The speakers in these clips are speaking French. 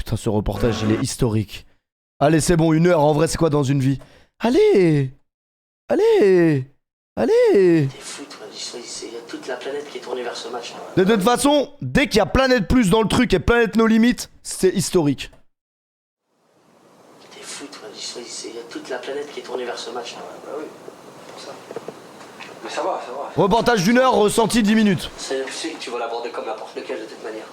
Putain, ce reportage, il est historique. Allez, c'est bon, 1 heure. En vrai, c'est quoi dans une vie? Allez! Allez! Allez! T'es fou, toi. Il y a toute la planète qui est tournée vers ce match. De toute façon, dès qu'il y a Planète Plus dans le truc et Planète No Limites, c'est historique. T'es fou, toi. Il y a toute la planète qui est tournée vers ce match. Bah oui, pour ça. Mais ça va, ça va. Reportage d'1 heure, ressenti 10 minutes. Tu sais que tu vas l'aborder comme n'importe lequel de toute manière.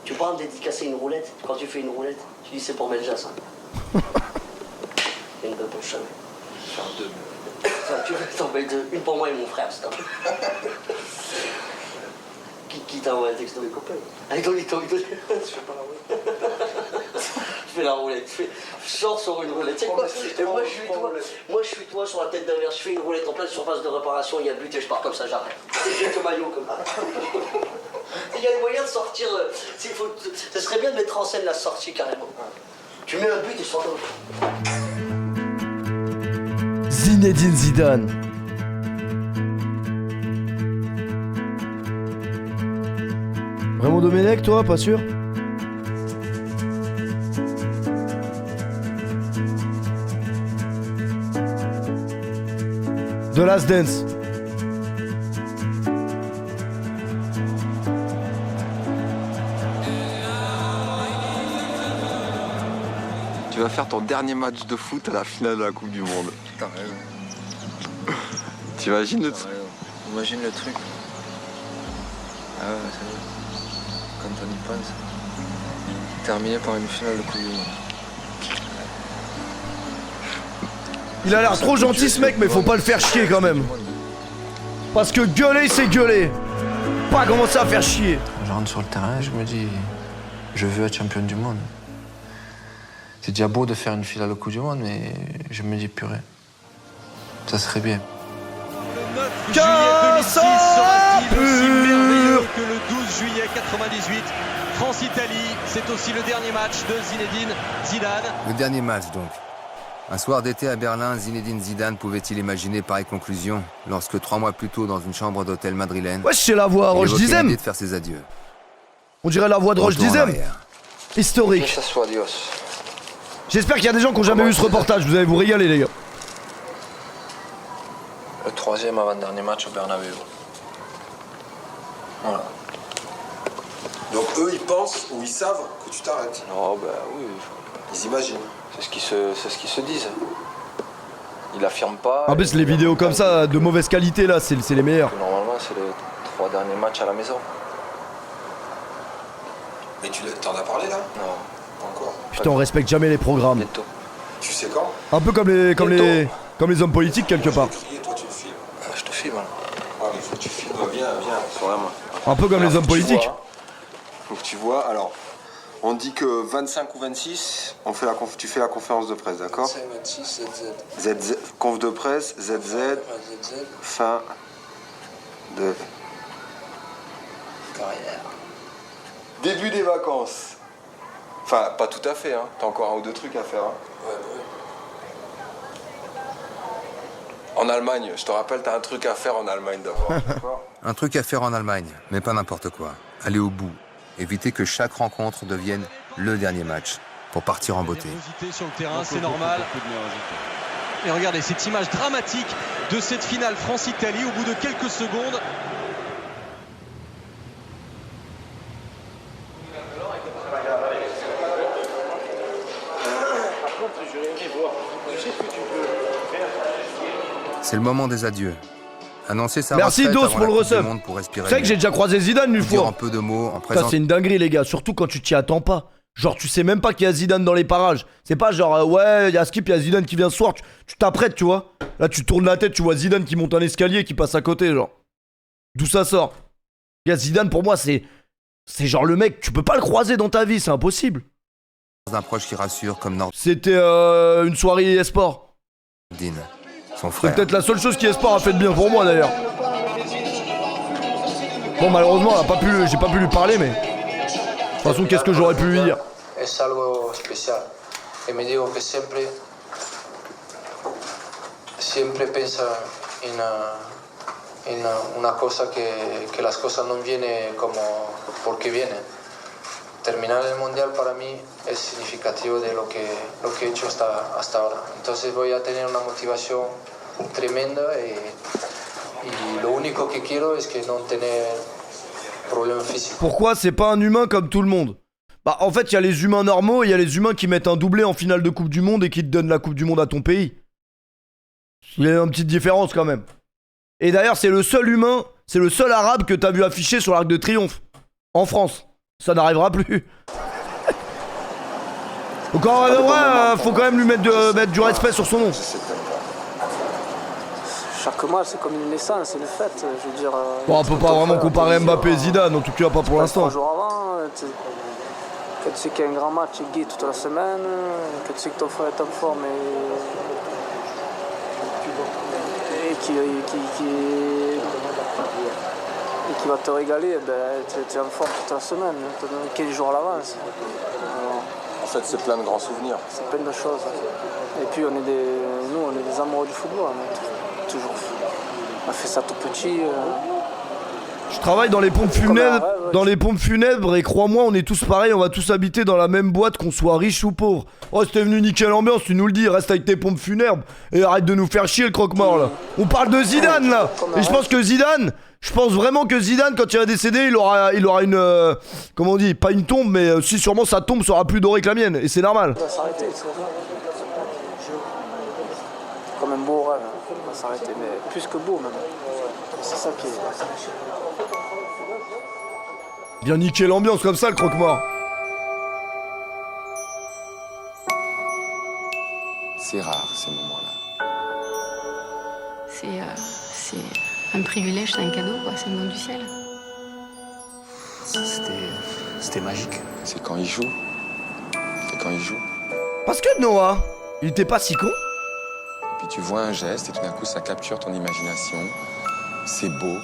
Tu pourras me dédicacer une roulette. Quand tu fais une roulette, tu dis c'est pour Medjas. Hein. Une bonne pour jamais. Faire deux. Tu veux t'en payer deux. Une pour moi et mon frère, c'est un peu. Qui t'a envoyé un texto des copains? Allez, je fais pas la roulette. Je fais la roulette. Je sors sur une roulette. Tu sais quoi? Et moi, je suis toi sur la tête d'un verre. Je fais une roulette en pleine surface de réparation. Il y a but et je pars comme ça, j'arrête. J'ai le maillot comme ça. Il y a les moyens de sortir. Ce serait bien de mettre en scène la sortie carrément. Tu mets un but et je sors comme Zinedine Zidane. Vraiment Domenech, toi, pas sûr? The Last Dance. Tu vas faire ton dernier match de foot à la finale de la Coupe du Monde. T'as raison. T'imagines le truc? Imagine le truc. Ah ouais, ça y est. Quand on y pense. Terminé par une finale de Coupe du Monde. Il a l'air trop gentil ce mec, mais faut pas le faire chier quand même. Parce que gueuler, c'est gueuler. Pas commencer à faire chier. Je rentre sur le terrain, je me dis, je veux être champion du monde. C'est déjà beau de faire une finale de Coupe du Monde, mais je me dis, purée, ça serait bien. Le 9 juillet 2006 sera-t-il aussi merveilleux que le 12 juillet 98? France-Italie, c'est aussi le dernier match de Zinedine Zidane. Le dernier match donc. Un soir d'été à Berlin, Zinedine Zidane pouvait-il imaginer pareille conclusion lorsque 3 mois plus tôt, dans une chambre d'hôtel madrilène, Ouais, c'est la voix, il Roche évoquait Dizem. l'idée de faire ses adieux. On dirait la voix de Roche Retour en Dizem. arrière. Historique. Que ça soit Dios. J'espère qu'il y a des gens qui ont jamais vu ce reportage. Vous allez vous régaler, les gars. Le 3e avant-dernier match au Bernabéu. Voilà. Donc eux, ils pensent ou ils savent que tu t'arrêtes. Oh bah oui, Ils imaginent. c'est ce qu'ils se disent. Ils l'affirment pas. En plus, les vidéos comme ça, de mauvaise qualité, là, c'est les meilleures. Normalement, c'est les 3 derniers matchs à la maison. Mais t'en as parlé là? Non, Pas encore. Putain, on respecte jamais les programmes. bientôt. Tu sais quand? Un peu comme les hommes politiques, quelque part. Je vais crier, toi tu le filmes. Ah, je te filme. Hein. Ah mais faut que tu filmes. Viens sur la main. Un peu comme les hommes politiques. Faut que tu vois. Alors, on dit que 25 ou 26, tu fais la conférence de presse, d'accord? 26, ZZ. ZZ, conf de presse, ZZ, ZZ, fin de carrière. début des vacances. Enfin, pas tout à fait, hein. T'as encore 1 ou 2 trucs à faire, hein. Ouais, bah oui. En Allemagne, je te rappelle, t'as un truc à faire en Allemagne d'abord, d'accord? Un truc à faire en Allemagne, mais pas n'importe quoi. Aller au bout. Éviter que chaque rencontre devienne le dernier match pour partir en beauté. Nervosité sur le terrain, c'est normal. Et regardez cette image dramatique de cette finale France-Italie au bout de quelques secondes. C'est le moment des adieux. Annoncer sa Merci retraite Dos avant pour la le Coupe du resub. Monde pour respirer. C'est vrai que j'ai déjà croisé Zidane une Dire en fois. peu de mots en Putain, présence. c'est une dinguerie, les gars. Surtout quand tu t'y attends pas. Genre, tu sais même pas qu'il y a Zidane dans les parages. C'est pas genre, ouais, il y a Skip, il y a Zidane qui vient ce soir. Tu t'apprêtes, tu vois. Là, tu tournes la tête, tu vois Zidane qui monte un escalier et qui passe à côté, genre. D'où ça sort? Les gars, Zidane, pour moi, c'est genre le mec, tu peux pas le croiser dans ta vie, c'est impossible. d'un proche qui rassure comme C'était une soirée e-sport. Nordine, son C'est frère. peut-être la seule chose qui e-sport a fait de bien pour moi d'ailleurs. Bon, malheureusement, j'ai pas pu lui parler, mais. De toute façon, qu'est-ce que j'aurais pu lui dire? Es algo especial. Y me digo que siempre piensa en una cosa que las cosas no vienen como porque vienen, Terminar el Mundial para mí es significativo de lo que he hecho hasta ahora. Entonces voy a tener una motivación tremenda y lo único que quiero es que no tener problèmes physiques. Pourquoi c'est pas un humain comme tout le monde? Bah en fait il y a les humains normaux et il y a les humains qui mettent un doublé en finale de Coupe du Monde et qui te donnent la Coupe du Monde à ton pays. Il y a une petite différence quand même. Et d'ailleurs c'est le seul humain, c'est le seul arabe que t'as vu affiché sur l'Arc de Triomphe. En France. Ça n'arrivera plus. Donc en vrai de vrai, faut quand même lui mettre du respect sur son nom. Chaque match, c'est comme une naissance, c'est une fête. Je veux dire, Bon, on peut pas vraiment comparer Mbappé et Zidane, en tout cas pas pour l'instant. 3 jours avant, que tu sais qu'il y a un grand match gay toute la semaine, que tu sais que ton frère est en forme et qui va te régaler, ben, tu es en forme toute la semaine, 15 jours à l'avance. En fait, c'est plein de grands souvenirs. C'est plein de choses. Et puis nous, on est des amoureux du football. Toujours. On a fait ça tout petit. Je travaille dans les pompes funèbres, et crois-moi, on est tous pareils, on va tous habiter dans la même boîte, qu'on soit riche ou pauvre. Oh, si t'es venu niquer l'ambiance, tu nous le dis, reste avec tes pompes funèbres et arrête de nous faire chier le croque-mort là. On parle de Zidane là. Et je pense vraiment que Zidane, quand il va décéder, il aura une comment on dit, pas une tombe, mais si sûrement sa tombe sera plus dorée que la mienne, et c'est normal. On va s'arrêter, comme un beau rêve, on va s'arrêter, mais plus que beau même. C'est ça qui est. Bien niquer l'ambiance comme ça, le croque-mort. C'est rare ces moments-là. C'est un privilège, c'est un cadeau, quoi. C'est le don du ciel. C'était magique. C'est quand il joue. C'est quand il joue. Parce que Noah, il était pas si con. Puis tu vois un geste et tout d'un coup ça capture ton imagination. C'est beau.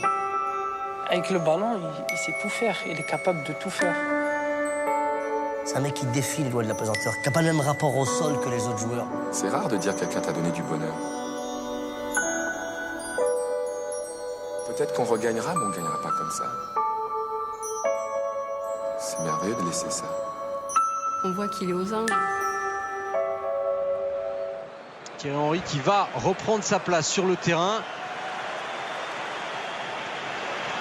Avec le ballon, il sait tout faire, il est capable de tout faire. C'est un mec qui défie les lois de la pesanteur, qui n'a pas le même rapport au sol que les autres joueurs. C'est rare de dire que quelqu'un t'a donné du bonheur. Peut-être qu'on regagnera, mais on ne gagnera pas comme ça. C'est merveilleux de laisser ça. On voit qu'il est aux anges. Thierry Henry qui va reprendre sa place sur le terrain.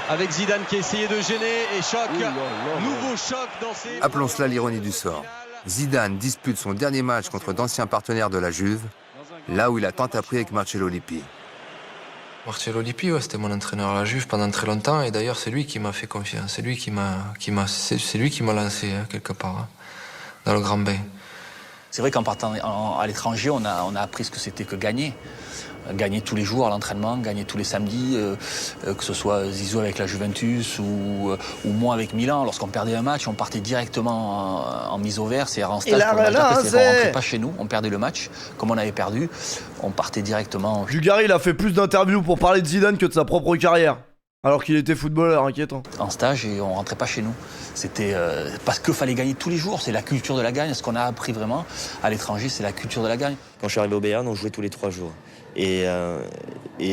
Avec Zidane qui a essayé de gêner et choc. Nouveau choc dans ses... Appelons cela l'ironie du sort. Zidane dispute son dernier match contre d'anciens partenaires de la Juve, là où il a tant appris avec Marcello Lippi. Marcello Lippi, ouais, c'était mon entraîneur à la Juve pendant très longtemps, et d'ailleurs c'est lui qui m'a fait confiance, c'est lui qui m'a lancé quelque part hein, dans le grand bain. C'est vrai qu'en partant à l'étranger, on a appris ce que c'était que gagner. Gagner tous les jours à l'entraînement, gagner tous les samedis, que ce soit Zizou avec la Juventus ou moi avec Milan. Lorsqu'on perdait un match, on partait directement en mise au vert, c'est-à-dire en stage pour le match d'après, c'est-à-dire qu'on rentrait pas chez nous, on perdait le match. Comme on avait perdu, on partait directement. Dugarry, il a fait plus d'interviews pour parler de Zidane que de sa propre carrière. Alors qu'il était footballeur, inquiétant. En stage et on rentrait pas chez nous. C'était parce qu'il fallait gagner tous les jours, c'est la culture de la gagne. Ce qu'on a appris vraiment à l'étranger, c'est la culture de la gagne. Quand je suis arrivé au Bayern, on jouait tous les 3 jours. Et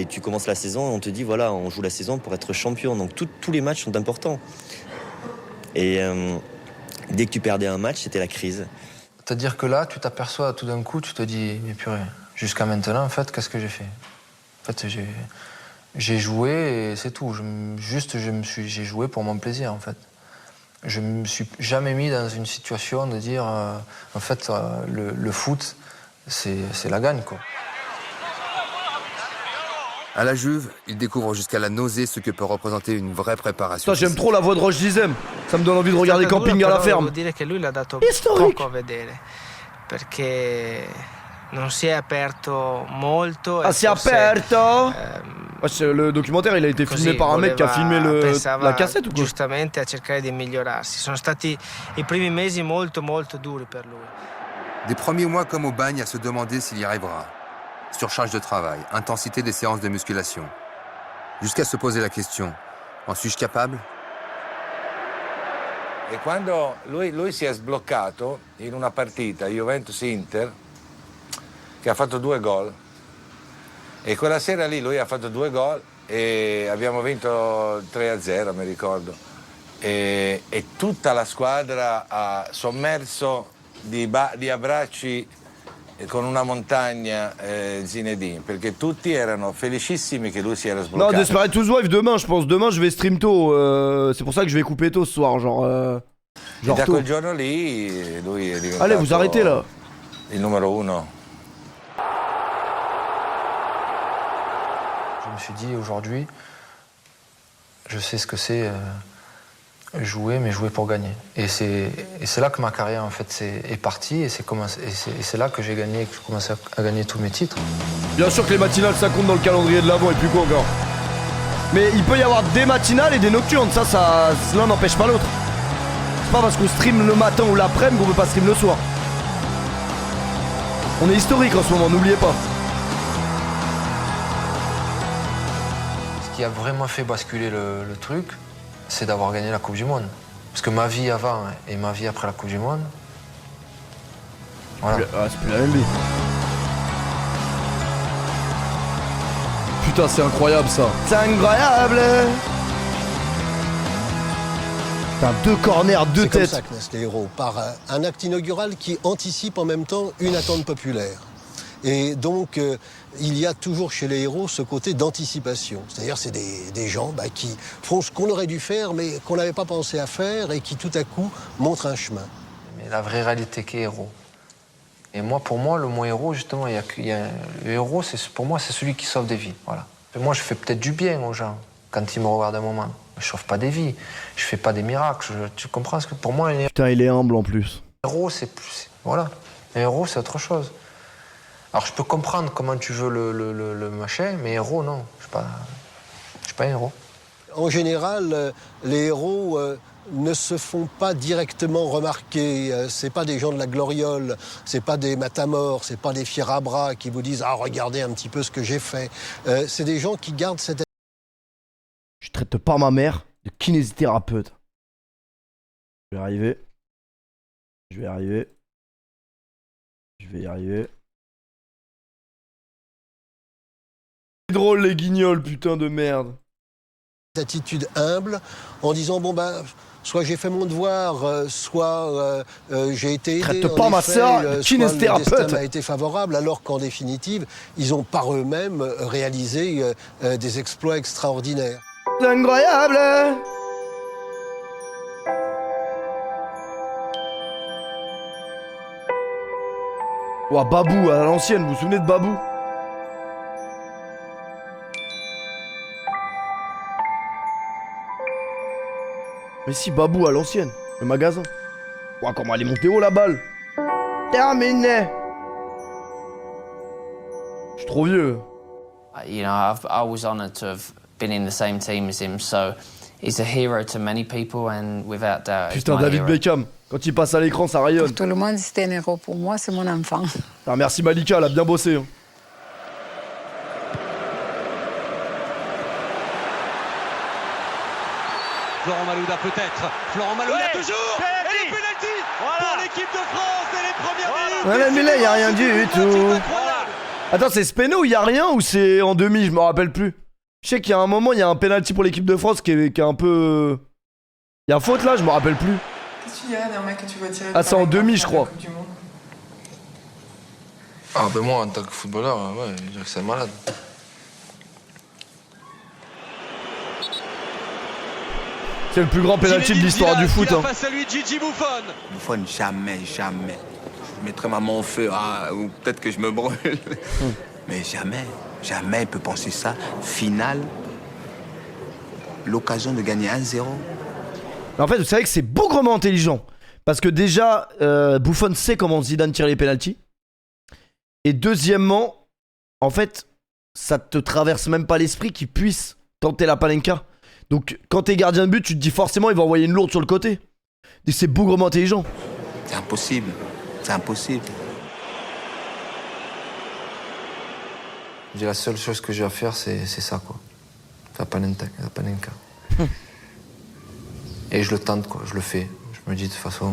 tu commences la saison, on te dit voilà, on joue la saison pour être champion. Donc tous les matchs sont importants. Et dès que tu perdais un match, c'était la crise. C'est-à-dire que là, tu t'aperçois tout d'un coup, tu te dis, mais purée, jusqu'à maintenant, en fait, qu'est-ce que j'ai fait? En fait, j'ai joué et c'est tout. J'ai joué pour mon plaisir, en fait. Je me suis jamais mis dans une situation de dire, en fait, le foot, c'est la gagne, quoi. À la Juve, il découvre jusqu'à la nausée ce que peut représenter une vraie préparation. J'aime trop la voix de Roche Dizem. Ça me donne envie de regarder Camping à la ferme. Historique. Non si è aperto molto. Ah, si è aperto? Le documentaire, il a été filmé par un mec qui a filmé la cassette ou quoi? Giustamente a cercare di migliorarsi. Sono stati i primi mesi molto duri per lui. Des premiers mois comme au bagne à se demander s'il y arrivera. Surcharge de travail, intensité des séances de musculation. Jusqu'à se poser la question, en suis-je capable? E quando lui si è sbloccato in una partita Juventus-Inter, che ha fatto 2 gol, e quella sera lì lui ha fatto 2 gol e abbiamo vinto 3-0, mi ricordo. e tutta la squadra ha sommerso di abbracci con una montagna Zinedine, perché tutti erano felicissimi che lui si era sbloccato. Non, Desperate Housewives demain, je pense. Demain, je vais stream tôt. C'est pour ça que je vais couper tôt ce soir, genre E da tôt. quel giorno lì lui è diventato Allez, vous arrêtez là. il numero uno. Je me suis dit aujourd'hui, je sais ce que c'est jouer, mais jouer pour gagner. Et c'est là que ma carrière en fait est partie, et c'est là que j'ai gagné, que je commençais à gagner tous mes titres. Bien sûr que les matinales ça compte dans le calendrier de l'avant et puis quoi encore. Mais il peut y avoir des matinales et des nocturnes, ça l'un n'empêche pas l'autre. C'est pas parce qu'on stream le matin ou l'après-midi qu'on peut pas stream le soir. On est historique en ce moment, n'oubliez pas. Ce qui a vraiment fait basculer le truc, c'est d'avoir gagné la Coupe du Monde. Parce que ma vie avant et ma vie après la Coupe du Monde, voilà. Ah, c'est plus la même vie. Putain, c'est incroyable ça. C'est incroyable. Putain, 2 corners, 2 têtes. C'est comme ça que naissent les héros, par un acte inaugural qui anticipe en même temps une attente populaire. Et donc, il y a toujours chez les héros ce côté d'anticipation. C'est-à-dire, c'est des gens qui font ce qu'on aurait dû faire, mais qu'on n'avait pas pensé à faire, et qui tout à coup montrent un chemin. Mais la vraie réalité qu'est héros. Et moi, pour moi, le mot héros, justement, le héros, pour moi, c'est celui qui sauve des vies. Voilà. Et moi, je fais peut-être du bien aux gens quand ils me regardent un moment. Je sauve pas des vies, je fais pas des miracles. Tu comprends ce que pour moi, Putain, il est humble en plus. Héros, c'est plus. Voilà. Un héros, c'est autre chose. Alors, je peux comprendre comment tu veux le machin, mais héros, non. Je suis pas un héros. En général, les héros ne se font pas directement remarquer. C'est pas des gens de la gloriole, c'est pas des matamores, c'est pas des fiers à bras qui vous disent « Ah, regardez un petit peu ce que j'ai fait ». C'est des gens qui gardent cette... Je traite pas ma mère de kinésithérapeute. Je vais y arriver. Je vais y arriver. Je vais y arriver. C'est drôle les guignols, putain de merde. attitude humble en disant bon ben soit j'ai fait mon devoir, soit j'ai été aidé. Traite pas ma sœur de kinésithérapeute. Le destin m'a été favorable, alors qu'en définitive, ils ont par eux-mêmes réalisé des exploits extraordinaires. C'est incroyable. Ouah, Babou à l'ancienne, vous vous souvenez de Babou? Mais si, Babou à l'ancienne, le magasin. Ouah, comment elle est montée haut la balle. Terminé. Je suis trop vieux. You know, I was honoured to have been in the same team as him, so he's a hero to many people and without doubt. Putain, David Beckham, quand il passe à l'écran, ça rayonne. Pour tout le monde, c'était un héros. Pour moi, c'est mon enfant. Ah, merci Malika, elle a bien bossé. Hein. Florent Malouda peut-être. Florent Malouda toujours. Et le penalty pour l'équipe de France et les premières minutes. Ouais, mais là, il n'y a rien du tout. Attends, c'est Speno, il y a rien ou c'est en demi? Je me rappelle plus. Je sais qu'il y a un moment, il y a un penalty pour l'équipe de France qui est un peu... Il y a faute là, je me rappelle plus. Qu'est-ce que tu dirais d'un mec que tu vois tirer? Ah, c'est en demi, je crois. Ah ben moi, en tant que footballeur, ouais, je dirais que c'est un malade. C'est le plus grand penalty de l'histoire du foot. Hein. Face à lui, Gigi Buffon. Buffon, jamais. Je mettrais ma main au feu, ou peut-être que je me brûle. Mais jamais il peut penser ça. Finale, l'occasion de gagner 1-0. En fait, vous savez que c'est bougrement intelligent. Parce que déjà, Buffon sait comment Zidane tire les penaltys. Et deuxièmement, en fait, ça te traverse même pas l'esprit qu'il puisse tenter la panenka. Donc, quand t'es gardien de but, tu te dis forcément il va envoyer une lourde sur le côté. Et c'est bougrement intelligent. C'est impossible. C'est impossible. Je dis la seule chose que j'ai à faire, c'est ça, quoi. La panenka. Et je le tente, quoi. Je le fais. Je me dis, de toute façon...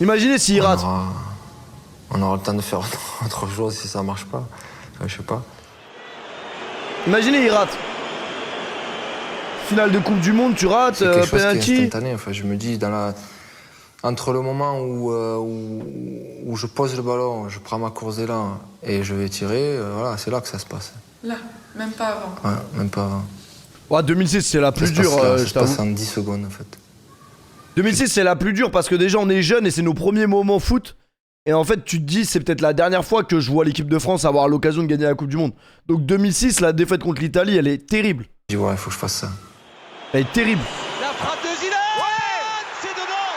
Imaginez s'il rate. On aura le temps de faire autre chose si ça marche pas. Enfin, je sais pas. Imaginez il rate. finale de Coupe du Monde, tu rates, C'est quelque chose qui est penalty. instantané. Enfin, je me dis, entre le moment où je pose le ballon, je prends ma course d'élan et je vais tirer, voilà, c'est là que ça se passe. Là, même pas avant. Ouais, même pas avant. Ouais, 2006, c'est la plus Ça se dure, passe là, ça je se passe t'avoue. en 10 secondes, en fait. 2006, c'est la plus dure parce que déjà, on est jeunes et c'est nos premiers moments foot. Et en fait, tu te dis, c'est peut-être la dernière fois que je vois l'équipe de France avoir l'occasion de gagner la Coupe du Monde. Donc 2006, la défaite contre l'Italie, elle est terrible. Je dis, ouais, il faut que je fasse ça. Elle est terrible. La frappe de Zidane. C'est dedans.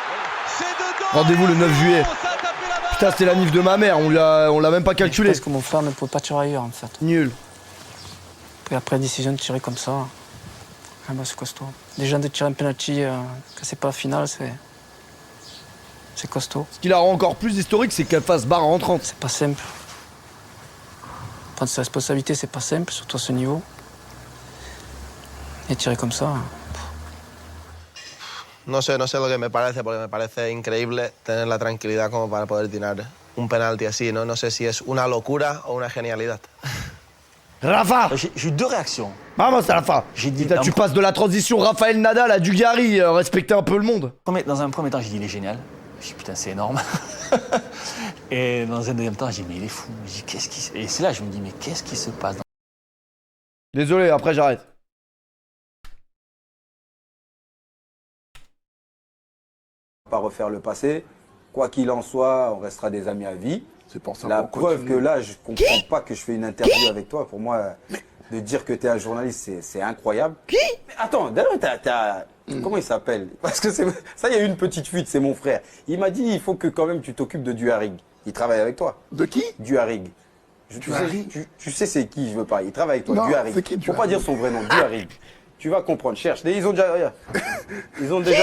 C'est dedans. Rendez-vous le 9 juillet. Putain, c'était la nif de ma mère, on l'a même pas calculé. Parce que mon frère ne pouvait pas tirer ailleurs en fait. Nul. Puis après, décision de tirer comme ça. Ah bah, c'est costaud. Déjà de tirer un penalty, que c'est pas la finale, c'est costaud. Ce qui la rend encore plus historique, c'est qu'elle fasse barre en 30. C'est pas simple. Prendre ses responsabilités, c'est pas simple, surtout à ce niveau. Et tirer comme ça. No sé lo que me parece, porque me parece increíble tener la tranquilidad como para poder tirar un penalti así, ¿no? No sé si es una locura o una genialidad. Rafa! J'ai eu deux réactions. Vamos, Rafa! Putain, tu passes de la transition Raphaël Nadal à Dugarry, respectez un peu le monde. Dans un premier temps, j'ai dit il est génial. J'ai dit putain, c'est énorme. Et dans un deuxième temps, j'ai dit mais il est fou. J'ai dit, qu'est-ce qui... Et c'est là que je me dis mais qu'est-ce qui se passe? Désolé, après j'arrête. Pas refaire le passé. Quoi qu'il en soit, on restera des amis à vie. C'est pour ça La qu'on preuve continue. que là, je comprends pas que je fais une interview avec toi. Pour moi, de dire que tu es un journaliste, c'est incroyable. Qui? Attends, d'ailleurs, comment il s'appelle? Parce que ça, il y a eu une petite fuite, c'est mon frère. Il m'a dit, il faut que quand même tu t'occupes de Duharig. Il travaille avec toi. De qui? Duharig. Tu sais c'est qui, je veux pas. Il travaille avec toi, Non, Duharig. c'est qui, Faut pas dire son vrai nom, Duharig. Tu vas comprendre, cherche. Ils ont déjà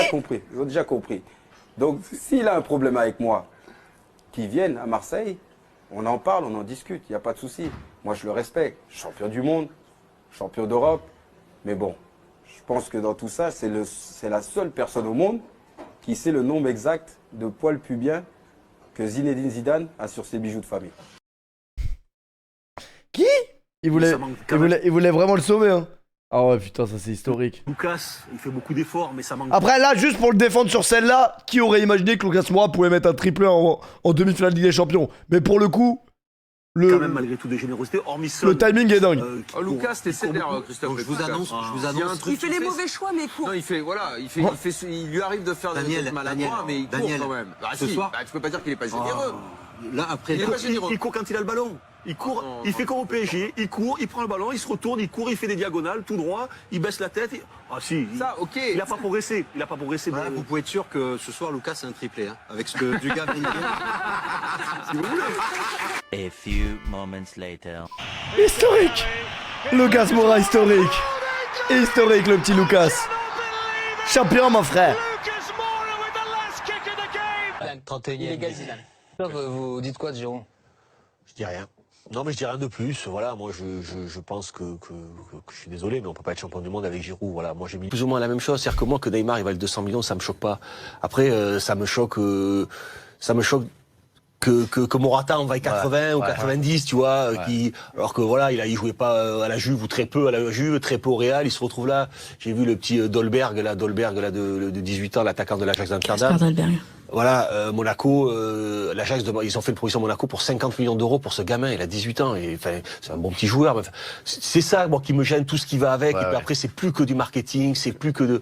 compris. Ils ont déjà compris. Donc, s'il a un problème avec moi, qu'il vienne à Marseille, on en parle, on en discute, il n'y a pas de souci. Moi, je le respecte. Champion du monde, champion d'Europe. Mais bon, je pense que dans tout ça, c'est la seule personne au monde qui sait le nombre exact de poils pubiens que Zinedine Zidane a sur ses bijoux de famille. Qui? Il voulait vraiment le sauver, hein. Ah ouais, putain, ça c'est historique. Lucas, il fait beaucoup d'efforts, mais ça manque. Après, là, juste pour le défendre sur celle-là, qui aurait imaginé que Lucas Moura pouvait mettre un triplé en demi-finale de Ligue des Champions? Mais pour le coup, Quand même, malgré tout, de générosité, hormis ça. le timing est dingue. Lucas, t'es sévère, Christophe. Je vous annonce. Il fait les mauvais choix, mais court. Non, il lui arrive de faire des trucs maladroits, mais il court quand même. Ce soir, tu peux pas dire qu'il est pas généreux. Là, après, il court quand il a le ballon. Il court, il fait comme au PSG, il court, il prend le ballon, il se retourne, il court, il fait des diagonales, tout droit, il baisse la tête. Ah si, ça, ok. Il n'a pas progressé. Il a pas progressé. Voilà, vous pouvez être sûr que ce soir, Lucas, c'est un triplé. Hein, avec ce que Dugas vient de dire. Si vous voulez. A few moments later. Historique! Lucas Moura historique! Historique, le petit Lucas! Champion, mon frère! 31e. Vous dites quoi de Giroud? Je dis rien. Non, mais je dis rien de plus. Voilà, moi, je pense que je suis désolé, mais on peut pas être champion du monde avec Giroud. Voilà, moi, j'ai mis plus ou moins la même chose. C'est-à-dire que moi, que Neymar, il valent 200 millions, ça me choque pas. Après, ça me choque que Morata en vaille 80 ou 90, tu vois, alors que voilà, il jouait pas à la Juve ou très peu à la Juve, très peu au Real, il se retrouve là. J'ai vu le petit Dolberg là de 18 ans, l'attaquant de l'Ajax d'Amsterdam. Voilà, Monaco, l'Ajax, ils ont fait une proposition à Monaco pour 50 millions d'euros pour ce gamin, il a 18 ans, et enfin, c'est un bon petit joueur. Mais, c'est ça, moi, qui me gêne, tout ce qui va avec, et puis après, c'est plus que du marketing, c'est plus que de...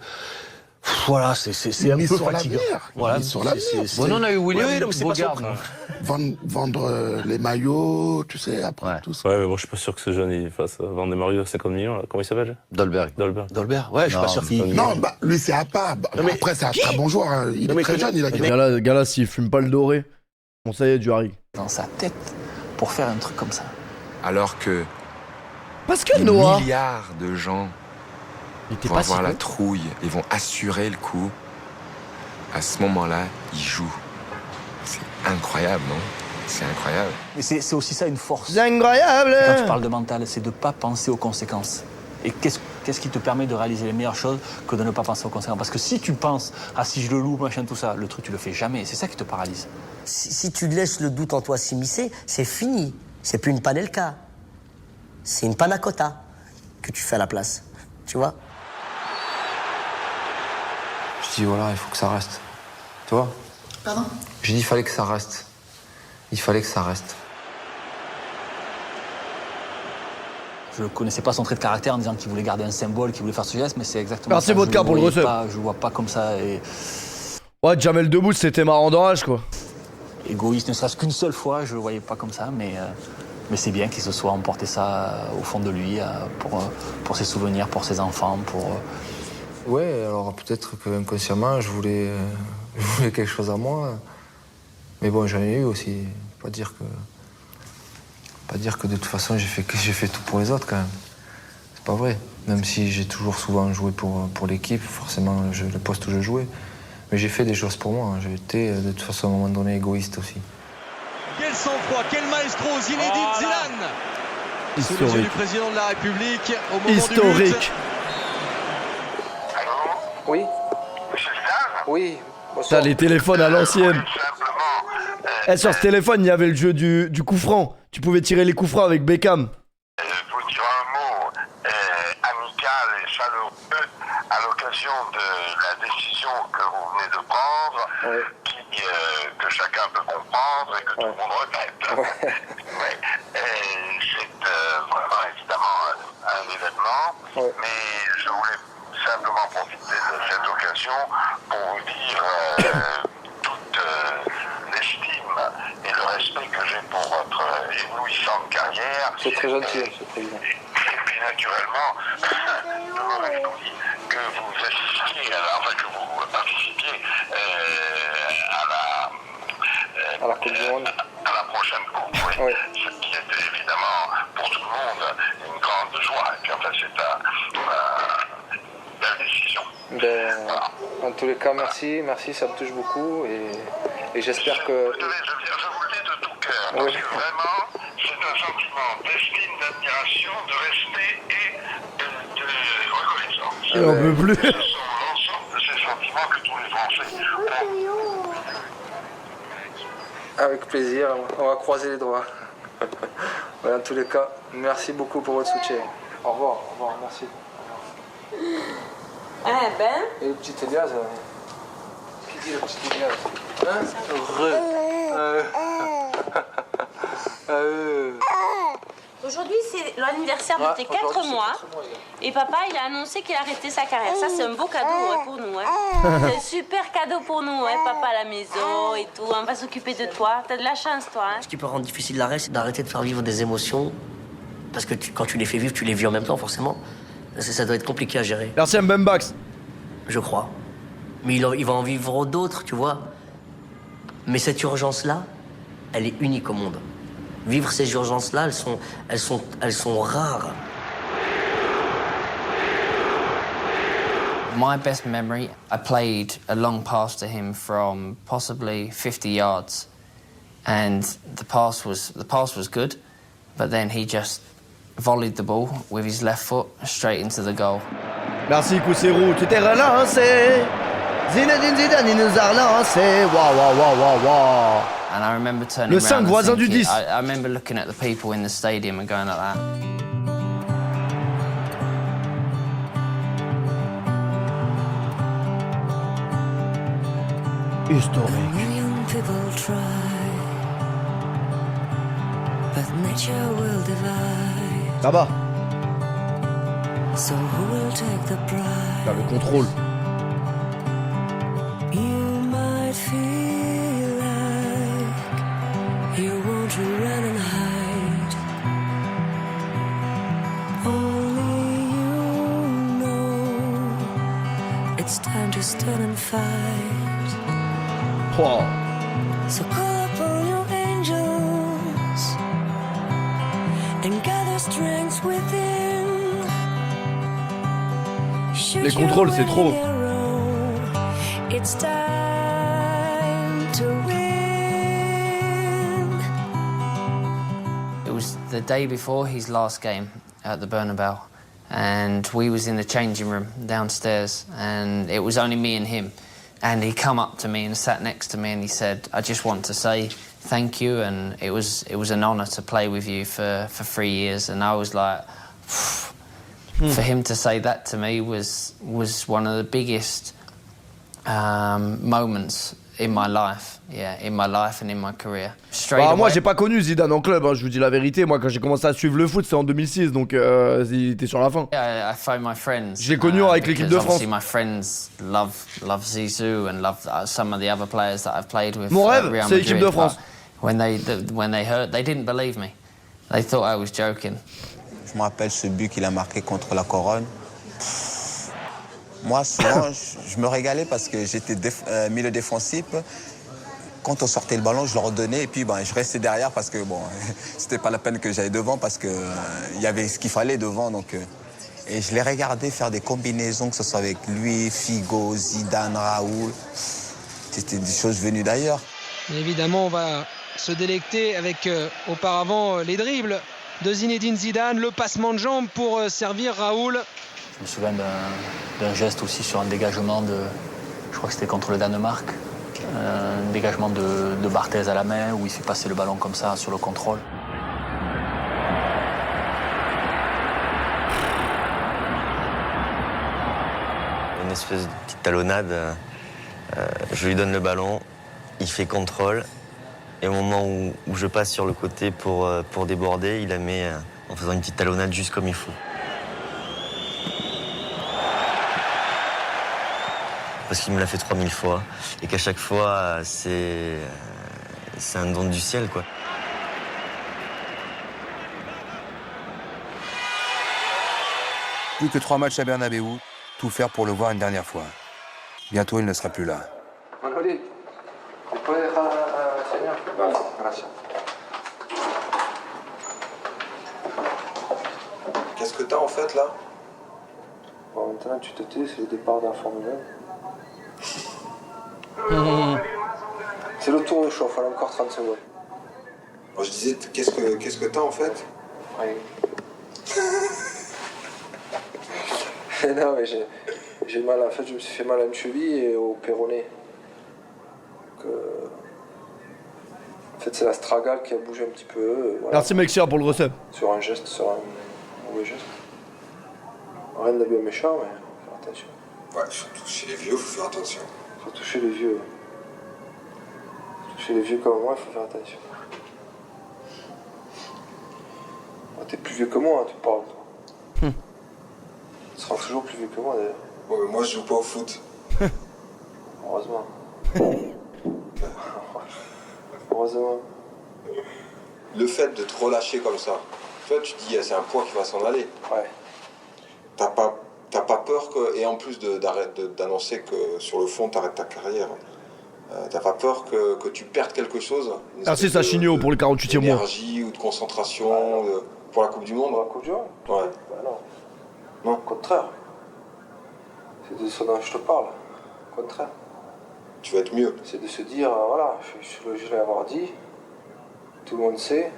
Voilà, c'est un peu fatigant. Voilà, sur l'avenir. On a eu William Bogard. Vendre les maillots, tu sais, après tout ça. Ouais, mais bon, je suis pas sûr que ce jeune il fasse vendre des maillots à 50 millions. Là. Comment il s'appelle? Dolberg, ouais, je suis pas sûr qu'il... Non, bah, lui, c'est à part. Après, c'est un très bon joueur. Hein. Il est très jeune, il a gagné. Gars là, s'il fume pas le doré, bon, ça y est, Duharig. Dans sa tête pour faire un truc comme ça. Alors que... Parce que des Noah... milliards de gens vont avoir la trouille et vont assurer le coup. À ce moment-là, ils jouent. C'est incroyable, non? C'est incroyable. Mais c'est aussi ça une force. C'est incroyable! Quand tu parles de mental, c'est de ne pas penser aux conséquences. Et qu'est-ce qui te permet de réaliser les meilleures choses que de ne pas penser aux conséquences? Parce que si tu penses, ah si je le loue, machin, tout ça, le truc tu le fais jamais. C'est ça qui te paralyse. Si tu laisses le doute en toi s'immiscer, c'est fini. C'est plus une panelka. C'est une panna cotta que tu fais à la place. Tu vois? dit voilà, il faut que ça reste. Tu vois? Pardon? J'ai dit il fallait que ça reste. Il fallait que ça reste. Je ne connaissais pas son trait de caractère en disant qu'il voulait garder un symbole, qu'il voulait faire ce geste, mais c'est exactement Merci ça. Vodka pour le recep. Je le vois pas comme ça. Et... Ouais, Jamel Debbouze, c'était marrant d'orage, quoi. Égoïste, ne serait-ce qu'une seule fois, je le voyais pas comme ça, mais c'est bien qu'il se soit emporté ça au fond de lui, pour ses souvenirs, pour ses enfants, pour... Ouais, alors peut-être que inconsciemment, je voulais quelque chose à moi. Mais bon, j'en ai eu aussi. Pas dire que de toute façon j'ai fait tout pour les autres quand même. C'est pas vrai. Même si j'ai toujours souvent joué pour l'équipe, forcément le poste où je jouais. Mais j'ai fait des choses pour moi. J'ai été de toute façon à un moment donné égoïste aussi. Quel sang-froid, quel maestro, Zinedine Zidane. Sous les yeux du président de la République au moment historique. du but. Oui. Monsieur Zidane? Oui. T'as les téléphones à l'ancienne. Sur ce téléphone, il y avait le jeu du coup franc. Tu pouvais tirer les coups francs avec Beckham. Vous dire un mot amical et chaleureux à l'occasion de la décision que vous venez de prendre, que chacun peut comprendre et que tout le monde regrette. Ouais. C'est vraiment évidemment un événement, mais je voulais simplement profiter de cette occasion pour vous dire toute l'estime et le respect que j'ai pour votre éblouissante carrière. C'est très gentil, c'est très bien. Et puis naturellement, je me réjouis que vous assistiez, que vous participiez à la Coupe du Monde. À la prochaine Coupe, oui. Ce qui est évidemment pour tout le monde une grande joie. Et puis enfin, c'est une belle décision. En tous les cas, merci, ça me touche beaucoup et j'espère que... Je vous le dis de tout cœur, parce que vraiment, c'est un sentiment d'estime, d'admiration, de respect et de reconnaissance. Et on peut plus. Ce sont l'ensemble de ces sentiments que tous les Français ont. Avec plaisir, on va croiser les doigts. En tous les cas, merci beaucoup pour votre soutien. Au revoir, merci. Ben. Et le petit Elias, qui dit le petit Elias? Hein? Aujourd'hui, c'est l'anniversaire de tes 4 mois. Et papa, il a annoncé qu'il arrêtait sa carrière. Ça, c'est un beau cadeau pour nous. C'est un super cadeau pour nous, papa à la maison et tout. On va s'occuper de toi. T'as de la chance, toi. Ce qui peut rendre difficile l'arrêt, c'est d'arrêter de faire vivre des émotions. Parce que quand tu les fais vivre, tu les vis en même temps, forcément. Ça doit être compliqué à gérer. Merci Mbembax. Je crois. Mais il va en vivre d'autres, tu vois. Mais cette urgence-là, elle est unique au monde. Vivre ces urgences-là, elles sont rares. My best memory, I played a long pass to him from possibly 50 yards, and the pass was good, but then he just volleyed the ball with his left foot straight into the goal. Merci Kousserou, tu t'es relancé. Zinedine Zidane, il nous a relancé. Waouh. And I remember turning Le 5 around voisin and du thinking, 10. I remember looking at the people in the stadium and going like that. Historique. Million people try, but nature will divide. Là-bas. So who will take the pride? Là, le contrôle. You might feel like you want to run and hide. Only you know it's time to stand and fight. Wow. So call upon your angels and gather strength within. Les contrôles, c'est trop. It's time to win. It was the day before his last game at the Bernabeu, and we was in the changing room downstairs, and it was only me and him. And he come up to me and sat next to me, and he said, "I just want to say thank you, and it was an honour to play with you for 3 years." And I was like, for him to say that to me was one of the biggest moments in my life, in my life and in my career. Bah, moi j'ai pas connu Zidane en club, hein, je vous dis la vérité. Moi quand j'ai commencé à suivre le foot c'était en 2006, donc il était sur la fin. I found my friends. Je l'ai connu avec l'équipe de France. My friends love Zizou and love some of the other players that I've played with. Mon rêve, c'est l'équipe de France. When they heard, they didn't believe me. They thought I was joking. Je me rappelle ce but qu'il a marqué contre la Corogne. Moi, souvent, je me régalais parce que j'étais milieu défensif. Quand on sortait le ballon, je le redonnais et puis je restais derrière parce que bon, c'était pas la peine que j'aille devant parce que il y avait ce qu'il fallait devant. Donc, et je les regardais faire des combinaisons, que ce soit avec lui, Figo, Zidane, Raoul. C'était des choses venues d'ailleurs. Évidemment, on va se délecter avec auparavant les dribbles de Zinedine Zidane, le passement de jambes pour servir Raoul. Je me souviens d'un geste aussi sur un dégagement je crois que c'était contre le Danemark, un dégagement de Barthez à la main où il fait passer le ballon comme ça sur le contrôle. Une espèce de petite talonnade, je lui donne le ballon, il fait contrôle et au moment où je passe sur le côté pour déborder, il la met en faisant une petite talonnade juste comme il faut. Parce qu'il me l'a fait 3000 fois et qu'à chaque fois, c'est un don du ciel, quoi. Plus que 3 matchs à Bernabéu, tout faire pour le voir une dernière fois. Bientôt, il ne sera plus là. Qu'est-ce que t'as en fait là? Bon, maintenant tu te tais, c'est le départ d'un Formule 1. C'est le tour de chauffe, il a encore 30 secondes. Bon, je disais, qu'est-ce que t'as en fait? Rien. Non mais j'ai mal, en fait je me suis fait mal à une cheville et au péroné. Donc, en fait c'est l'astragale qui a bougé un petit peu. Voilà. Merci Mexia pour le recep. Sur un mauvais geste. Rien de bien méchant mais faut faire attention. Ouais, surtout chez les vieux, faut faire attention. Surtout chez les vieux. Chez les vieux comme moi, il faut faire attention. Oh, t'es plus vieux que moi, hein, tu parles. Toi. Tu seras toujours plus vieux que moi d'ailleurs. Ouais, mais moi je joue pas au foot. Heureusement. Heureusement. Le fait de te relâcher comme ça, toi tu te dis c'est un poids qui va s'en aller. Ouais. T'as pas peur que, et en plus d'annoncer que sur le fond t'arrêtes ta carrière, t'as pas peur que tu perdes quelque chose? Merci Sachinho pour le 48e mois. D'énergie ou de concentration pour la Coupe du Monde? Pour la Coupe du Monde? Ouais. Bah non. Non, au contraire. C'est de ce dont je te parle. Au contraire. Tu vas être mieux. C'est de se dire, voilà, je l'ai avoir dit, tout le monde sait.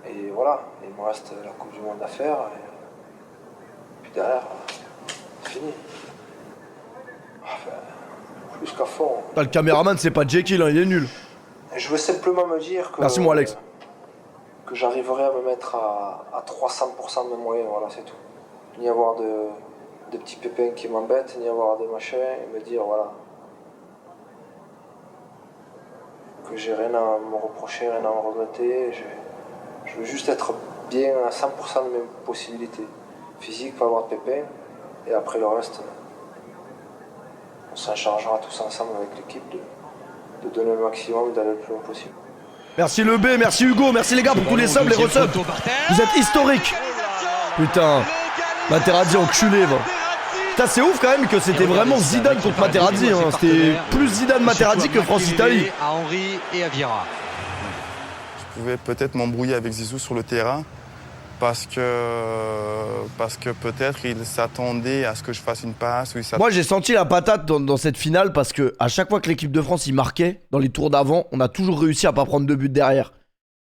Et voilà, il me reste la Coupe du Monde à faire. Et puis derrière, c'est fini. Enfin, plus qu'à fond. Le caméraman, c'est pas Jekyll, hein, il est nul. Je veux simplement me dire que. Merci, moi, Alex. Que j'arriverai à me mettre à 300% de mes moyens, voilà, c'est tout. Ni avoir de petits pépins qui m'embêtent, ni avoir de machin, et me dire, voilà. Que j'ai rien à me reprocher, rien à me regretter. Je veux juste être bien à 100% de mes possibilités physiques, pas avoir de pépins, et après le reste, on s'en chargera tous ensemble avec l'équipe de donner le maximum, d'aller le plus loin possible. Merci le B, merci Hugo, merci les gars pour tous les subs, les resubs. Vous êtes historiques. Putain, Materazzi enculé, va. Putain, c'est ouf quand même que c'était vraiment Zidane contre Materazzi. Hein. C'était plus Zidane Materazzi que France-Italie. À Henry et à Vieira. Je pouvais peut-être m'embrouiller avec Zizou sur le terrain parce que peut-être il s'attendait à ce que je fasse une passe. Moi j'ai senti la patate dans cette finale parce que à chaque fois que l'équipe de France y marquait, dans les tours d'avant, on a toujours réussi à pas prendre 2 buts derrière.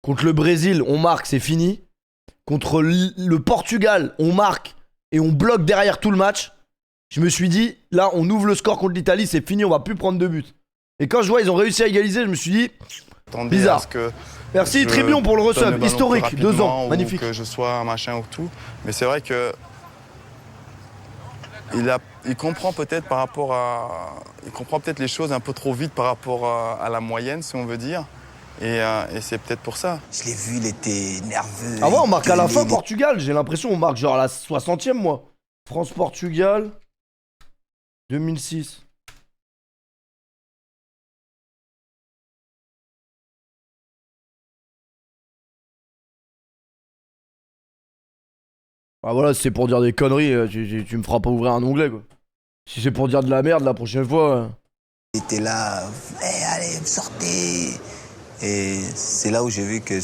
Contre le Brésil, on marque, c'est fini. Contre le Portugal, on marque et on bloque derrière tout le match. Je me suis dit, là on ouvre le score contre l'Italie, c'est fini, on va plus prendre 2 buts. Et quand je vois ils ont réussi à égaliser, je me suis dit, bizarre. Merci Tribion pour le resub, historique, 2 ans, magnifique. Que je sois un machin ou tout, mais c'est vrai que Il comprend peut-être il comprend peut-être les choses un peu trop vite par rapport à la moyenne, si on veut dire. Et c'est peut-être pour ça. Je l'ai vu, il était nerveux. Ah ouais, on marque à la fin Portugal. J'ai l'impression on marque genre à la 60e, moi. France-Portugal, 2006. Ah voilà, si c'est pour dire des conneries, tu me feras pas ouvrir un onglet, quoi. Si c'est pour dire de la merde la prochaine fois... Il était là, allez, sortez. Et c'est là où j'ai vu que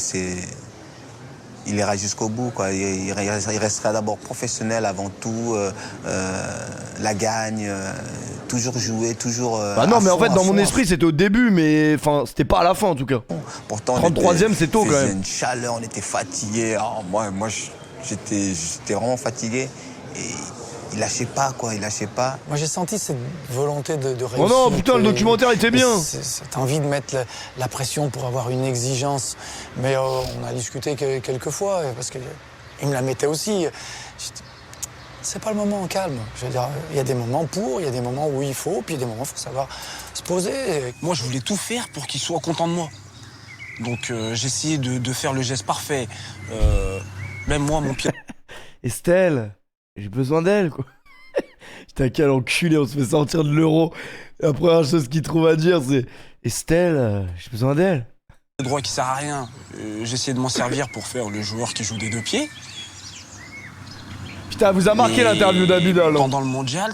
il ira jusqu'au bout, quoi. Il restera d'abord professionnel avant tout, la gagne, toujours jouer, toujours... Bah non, mais en fait, dans mon esprit, c'était au début, mais enfin, c'était pas à la fin, en tout cas. Pourtant, 33e, c'est tôt, quand même. Il faisait une chaleur, on était fatigués. Moi, j'étais vraiment fatigué. Et il lâchait pas, quoi, il lâchait pas. Moi, j'ai senti cette volonté de réussir. Oh non, putain, le documentaire était bien. T'as envie de mettre la pression pour avoir une exigence. Mais on a discuté quelques fois, parce qu'il me la mettait aussi. C'est pas le moment en calme. Je veux dire, il y a des moments il y a des moments où il faut, puis il y a des moments où il faut savoir se poser. Moi, je voulais tout faire pour qu'il soit content de moi. Donc, j'essayais de faire le geste parfait. Même moi, mon pied... Estelle, j'ai besoin d'elle, quoi. Putain, quel enculé, on se fait sortir de l'euro. La première chose qu'il trouve à dire, c'est Estelle, j'ai besoin d'elle. Le droit qui sert à rien. J'essayais de m'en servir pour faire le joueur qui joue des deux pieds. Putain, vous a marqué l'interview d'Abidal. Pendant le mondial,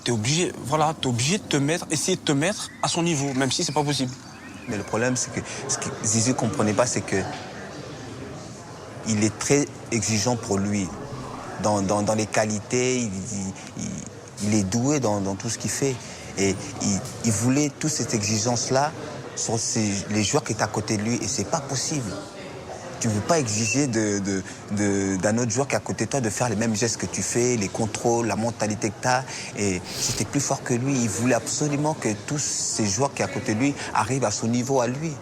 t'es obligé de te mettre, essayer de te mettre à son niveau, même si c'est pas possible. Mais le problème, c'est que ce que Zizou comprenait pas, c'est que il est très exigeant pour lui. Dans les qualités, il est doué dans tout ce qu'il fait. Et il voulait toute cette exigence-là sur les joueurs qui étaient à côté de lui. Et c'est pas possible. Tu ne veux pas exiger d'un autre joueur qui est à côté de toi de faire les mêmes gestes que tu fais, les contrôles, la mentalité que tu as. Et c'était plus fort que lui. Il voulait absolument que tous ces joueurs qui sont à côté de lui arrivent à son niveau à lui.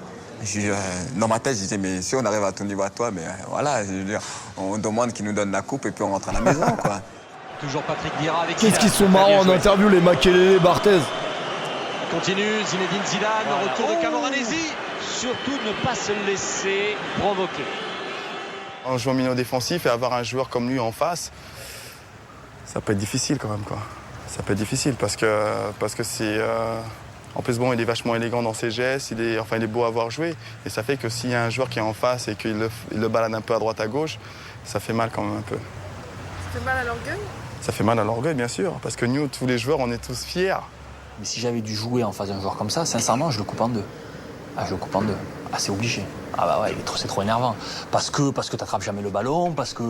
Dans ma tête, je disais, mais si on arrive à ton niveau à toi, mais voilà, je veux dire, on demande qu'il nous donne la coupe et puis on rentre à la maison, quoi. Toujours Patrick Vieira avec Qu'est-ce qu'ils sont marrants en interview, les Makelele, Barthez. Continue, Zinedine Zidane, retour de Camoranesi. Surtout ne pas se laisser provoquer. En jouant milieu défensif et avoir un joueur comme lui en face, ça peut être difficile quand même, quoi. Ça peut être difficile parce que c'est... En plus, bon, il est vachement élégant dans ses gestes, il est beau à voir jouer. Et ça fait que s'il y a un joueur qui est en face et qu'il le balade un peu à droite, à gauche, ça fait mal quand même un peu. Ça fait mal à l'orgueil? Ça fait mal à l'orgueil, bien sûr. Parce que nous, tous les joueurs, on est tous fiers. Mais si j'avais dû jouer en face d'un joueur comme ça, sincèrement, je le coupe en deux. Je le coupe en deux. Ah, c'est obligé. Ah bah ouais, c'est trop énervant. Parce que t'attrapes jamais le ballon, parce que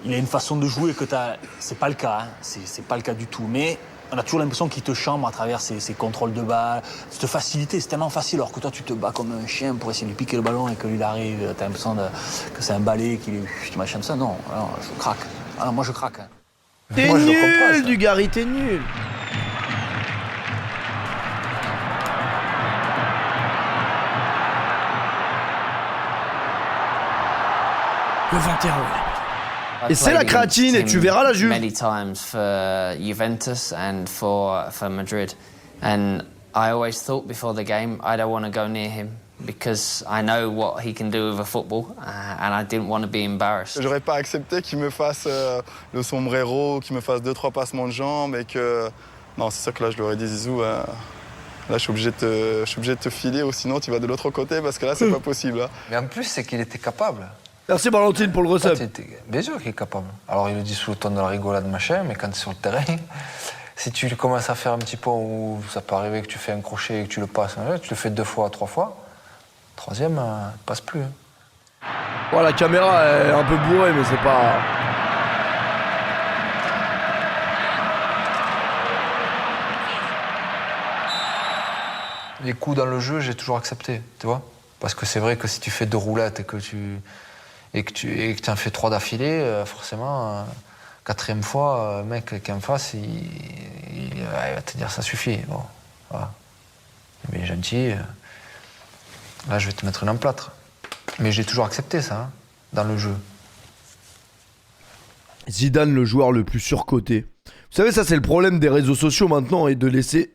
il a une façon de jouer que t'as... C'est pas le cas, hein. C'est pas le cas du tout. Mais... on a toujours l'impression qu'il te chambre à travers ses contrôles de balle, cette facilité, c'est tellement facile, alors que toi tu te bats comme un chien pour essayer de lui piquer le ballon et que lui arrive, t'as l'impression que c'est un balai, qu'il est... tu machin ça, non, je craque. Ah non, moi je craque. Hein. T'es nul, Dugarry, t'es nul. Le 21. Et c'est la créatine et tu verras la Juve. Many times for Juventus and for Madrid, and I always thought before the game I don't want to go near him because I know what he can do with a football, and I didn't want to be embarrassed. J'aurais pas accepté qu'il me fasse le sombrero, qu'il me fasse 2-3 passements de jambes et que non, c'est sûr que là je lui aurais dit Zizou, là je suis obligé de te filer ou sinon tu vas de l'autre côté parce que là c'est pas possible. Hein. Mais en plus c'est qu'il était capable. Merci Valentine pour le recep. Bien sûr qu'il est capable. Alors il le dit sous le ton de la rigolade machin, mais quand tu es sur le terrain, si tu commences à faire un petit peu où ça peut arriver que tu fais un crochet et que tu le passes, tu le fais 2 fois, 3 fois, troisième, il passe plus. Hein. Bon, la caméra est un peu bourrée, mais c'est pas... Les coups dans le jeu, j'ai toujours accepté, tu vois. Parce que c'est vrai que si tu fais 2 roulettes et que tu en fais 3 d'affilée, forcément, 4e fois, mec qui est en face, il va te dire ça suffit. Bon, voilà. Il est gentil. Là, je vais te mettre une emplâtre. Mais j'ai toujours accepté ça, hein, dans le jeu. Zidane, le joueur le plus surcoté. Vous savez, ça c'est le problème des réseaux sociaux maintenant et de laisser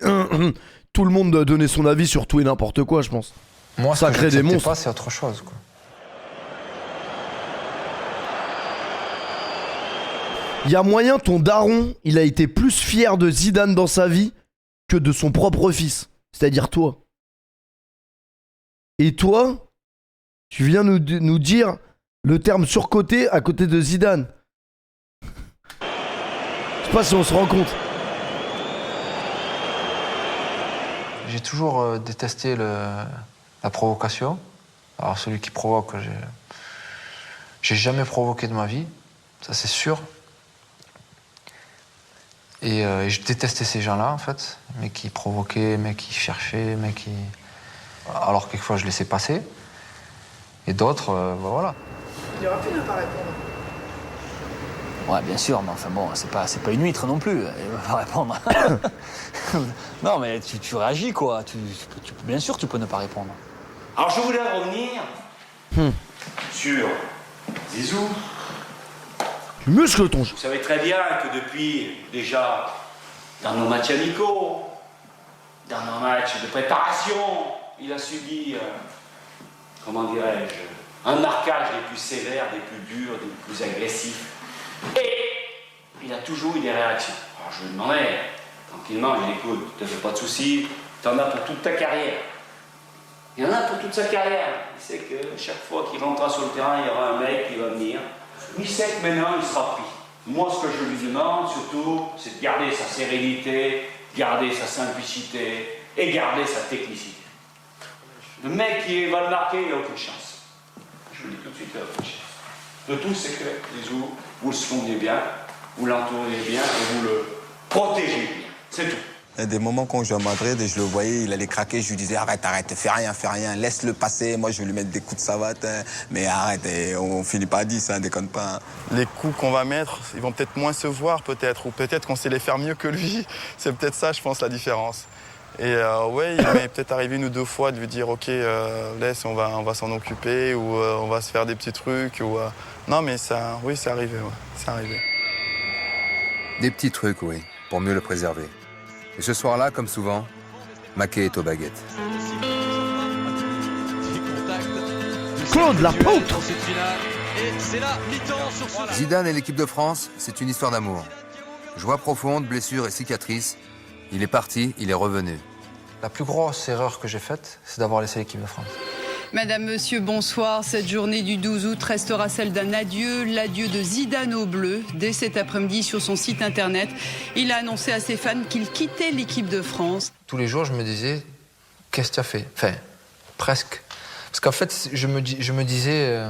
tout le monde donner son avis sur tout et n'importe quoi, je pense. Moi, ça crée des monstres. Pas, c'est autre chose, quoi. Il y a moyen, ton daron, il a été plus fier de Zidane dans sa vie que de son propre fils. C'est-à-dire toi. Et toi, tu viens nous dire le terme surcoté à côté de Zidane. Je sais pas si on se rend compte. J'ai toujours détesté la provocation. Alors celui qui provoque, j'ai jamais provoqué de ma vie, ça c'est sûr. Et je détestais ces gens-là en fait, mais qui provoquaient, mais qui cherchaient, mais qui... Alors quelquefois je laissais passer. Et d'autres, voilà. Il aurait pu ne pas répondre. Ouais, bien sûr, mais enfin bon, c'est pas une huître non plus. Il va pas répondre. Non, mais tu réagis, quoi. Bien sûr, tu peux ne pas répondre. Alors, je voulais revenir sur Zizou. Tu muscles ton jeu. Vous savez très bien que depuis, déjà, dans nos matchs amicaux, dans nos matchs de préparation, il a subi, comment dirais-je, un marquage des plus sévères, des plus durs, des plus agressifs. Et il a toujours eu des réactions. Alors je lui demandais, tranquillement, je lui dis, écoute, ne te fais pas de soucis, tu en as pour toute ta carrière. Il y en a pour toute sa carrière. Il sait que chaque fois qu'il rentrera sur le terrain, il y aura un mec qui va venir. Il sait que maintenant, il sera pris. Moi, ce que je lui demande, surtout, c'est de garder sa sérénité, garder sa simplicité et garder sa technicité. Le mec qui va le marquer, il n'a aucune chance. Je vous le dis tout de suite, il n'a aucune chance. Le tout, c'est que Zizou, vous le soignez bien, vous l'entourez bien et vous le protégez bien. C'est tout. Il y a des moments quand je jouais à Madrid et je le voyais, il allait craquer, je lui disais arrête, fais rien, laisse-le passer, moi je vais lui mettre des coups de savate, mais arrête, et on finit pas à 10, déconne pas. Les coups qu'on va mettre, ils vont peut-être moins se voir peut-être, ou peut-être qu'on sait les faire mieux que lui. C'est peut-être ça, je pense, la différence. Et ouais, il m'est peut-être arrivé 1 ou 2 fois de lui dire ok, laisse, on va s'en occuper, ou on va se faire des petits trucs, ou non mais ça, oui, c'est arrivé, ouais, c'est arrivé. Des petits trucs, oui, pour mieux le préserver. Et ce soir-là, comme souvent, Maquet est aux baguettes. Claude, la poutre. Zidane et l'équipe de France, c'est une histoire d'amour. Joie profonde, blessures et cicatrices. Il est parti, il est revenu. La plus grosse erreur que j'ai faite, c'est d'avoir laissé l'équipe de France. Madame, monsieur, bonsoir. Cette journée du 12 août restera celle d'un adieu, l'adieu de Zidane au bleu. Dès cet après-midi, sur son site internet, il a annoncé à ses fans qu'il quittait l'équipe de France. Tous les jours, je me disais, qu'est-ce que tu as fait? Enfin, presque. Parce qu'en fait, je me disais,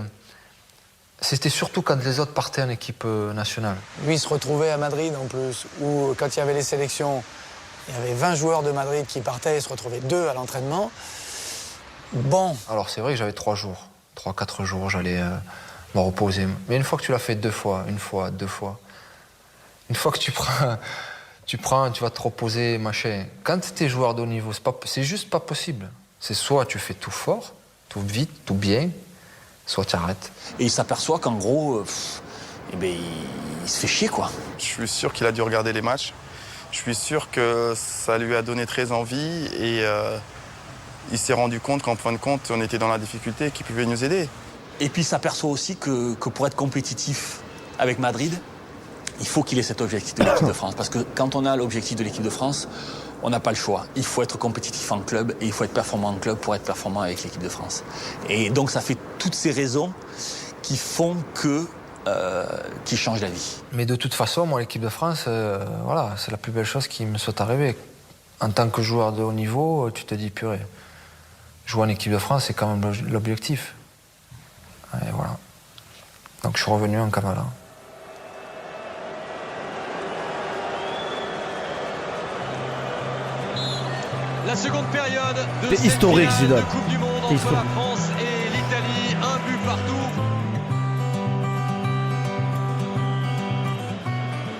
c'était surtout quand les autres partaient en équipe nationale. Lui, il se retrouvait à Madrid en plus, où quand il y avait les sélections, il y avait 20 joueurs de Madrid qui partaient, il se retrouvait 2 à l'entraînement. Bon. Alors c'est vrai que j'avais 3 jours, 3-4 jours, j'allais me reposer. Mais une fois que tu l'as fait 2 fois, 1 fois, 2 fois, une fois que tu vas te reposer, machin. Quand tu es joueur de haut niveau, c'est juste pas possible. C'est soit tu fais tout fort, tout vite, tout bien, soit tu arrêtes. Et il s'aperçoit qu'en gros, il se fait chier, quoi. Je suis sûr qu'il a dû regarder les matchs. Je suis sûr que ça lui a donné très envie et il s'est rendu compte qu'en fin de compte, on était dans la difficulté et qu'il pouvait nous aider. Et puis il s'aperçoit aussi que pour être compétitif avec Madrid, il faut qu'il ait cet objectif de l'équipe de France. Parce que quand on a l'objectif de l'équipe de France, on n'a pas le choix. Il faut être compétitif en club et il faut être performant en club pour être performant avec l'équipe de France. Et donc ça fait toutes ces raisons qui font qui change la vie. Mais de toute façon, moi, l'équipe de France, voilà, c'est la plus belle chose qui me soit arrivée. En tant que joueur de haut niveau, tu te dis, purée, jouer en équipe de France, c'est quand même l'objectif. Et voilà. Donc je suis revenu en cavale. La seconde période de c'est historique, Zidane. Coupe du Monde entre la France et l'Italie, 1 but partout.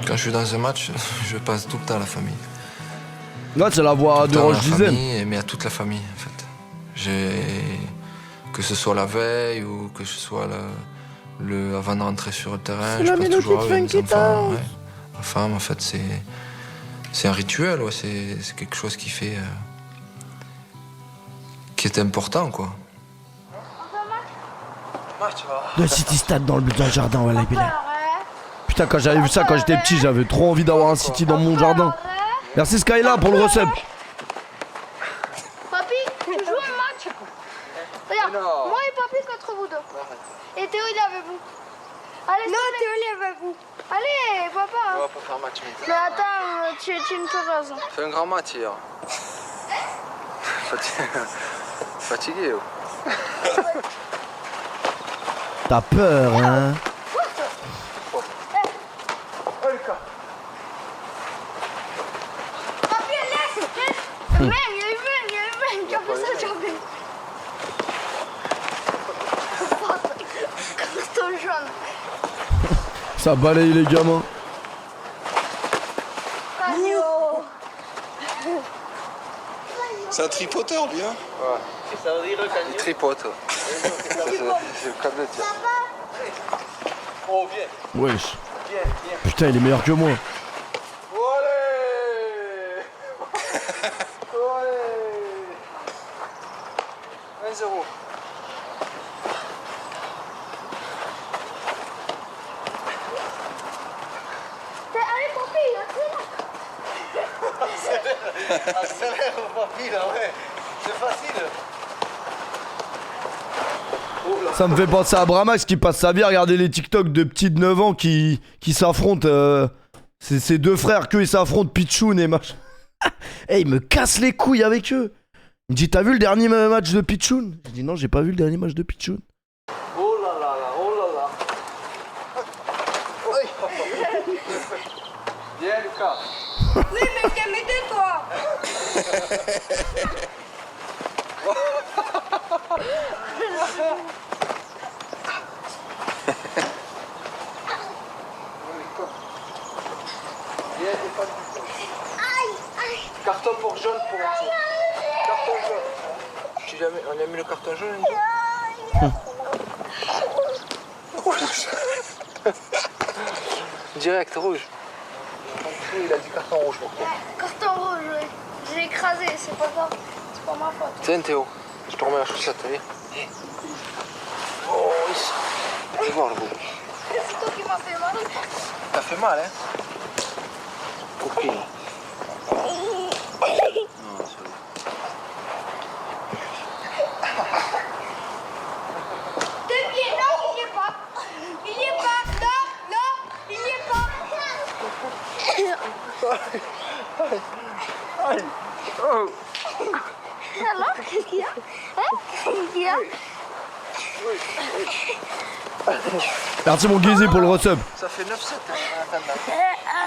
Quand je suis dans un match, je passe tout le temps à la famille. Là, c'est la voix de Roche Dizem. Mais à toute la famille, en fait. Que ce soit la veille ou que ce soit avant de rentrer sur le terrain, je passe toujours avec mes enfants. Ouais. Ma femme, en fait, c'est un rituel, ouais, c'est quelque chose qui fait... qui est important, quoi. Le City Stade dans le jardin, ouais, la belle. Putain, quand j'avais vu ça quand j'étais petit, j'avais trop envie d'avoir un City dans mon jardin. Merci Skyla pour le resub. Papy, tu joues un match. Regarde, moi et papy contre vous deux. Et Théo, il est avec vous. Allez, non, Théo, il est avec vous. Allez, papa. On va pas faire un match, mais... Mais attends, tu ne peux pas. Fais un grand match hier. Fatigué, oh. T'as peur, hein? Papy, laisse. Il y a eu qui a fait ça, tu as vu. Carton jaune. Ça balaye les gamins. C'est un tripoteur, lui, hein? Ouais. Il tripote. C'est le cas de le dire. Oh, viens. Wesh. Putain, il est meilleur que moi. Allez 1-0. Allez, papy, accélère. Accélère, papy, là, ouais. C'est facile. Ça me fait penser à Bramax qui passe sa vie à regarder les TikTok de petits de 9 ans qui s'affrontent. C'est ces deux frères qu'ils s'affrontent, Pichoun et machin. Eh, il me casse les couilles avec eux. Il me dit, t'as vu le dernier match de Pichoun? Je dis, non, j'ai pas vu le dernier match de Pichoun. Oh là là là, oh là là. Viens, Lucas. Oui, mais t'es mété, toi. Carton pour jaune pour Enzo. Carton jaune. On a mis le carton jaune, Rouge. Direct, rouge. Il a dit carton rouge pour toi. Carton rouge, oui. Je l'ai écrasé, c'est pas grave. C'est pas ma faute. Tiens, Théo, je te remets la chaussette, t'as vu? Oh, il voir le bout. C'est toi qui m'as fait mal. T'as fait mal, hein? Coquille. Deux pieds, non, il y est pas. Il y est pas. Non, non, il y est pas. Aïe. Oh. Alors, qu'est-ce qu'il y a? Hein? Qu'est-ce qu'il y a? Merci mon Guézé pour le resub. Ça fait 9-7, hein,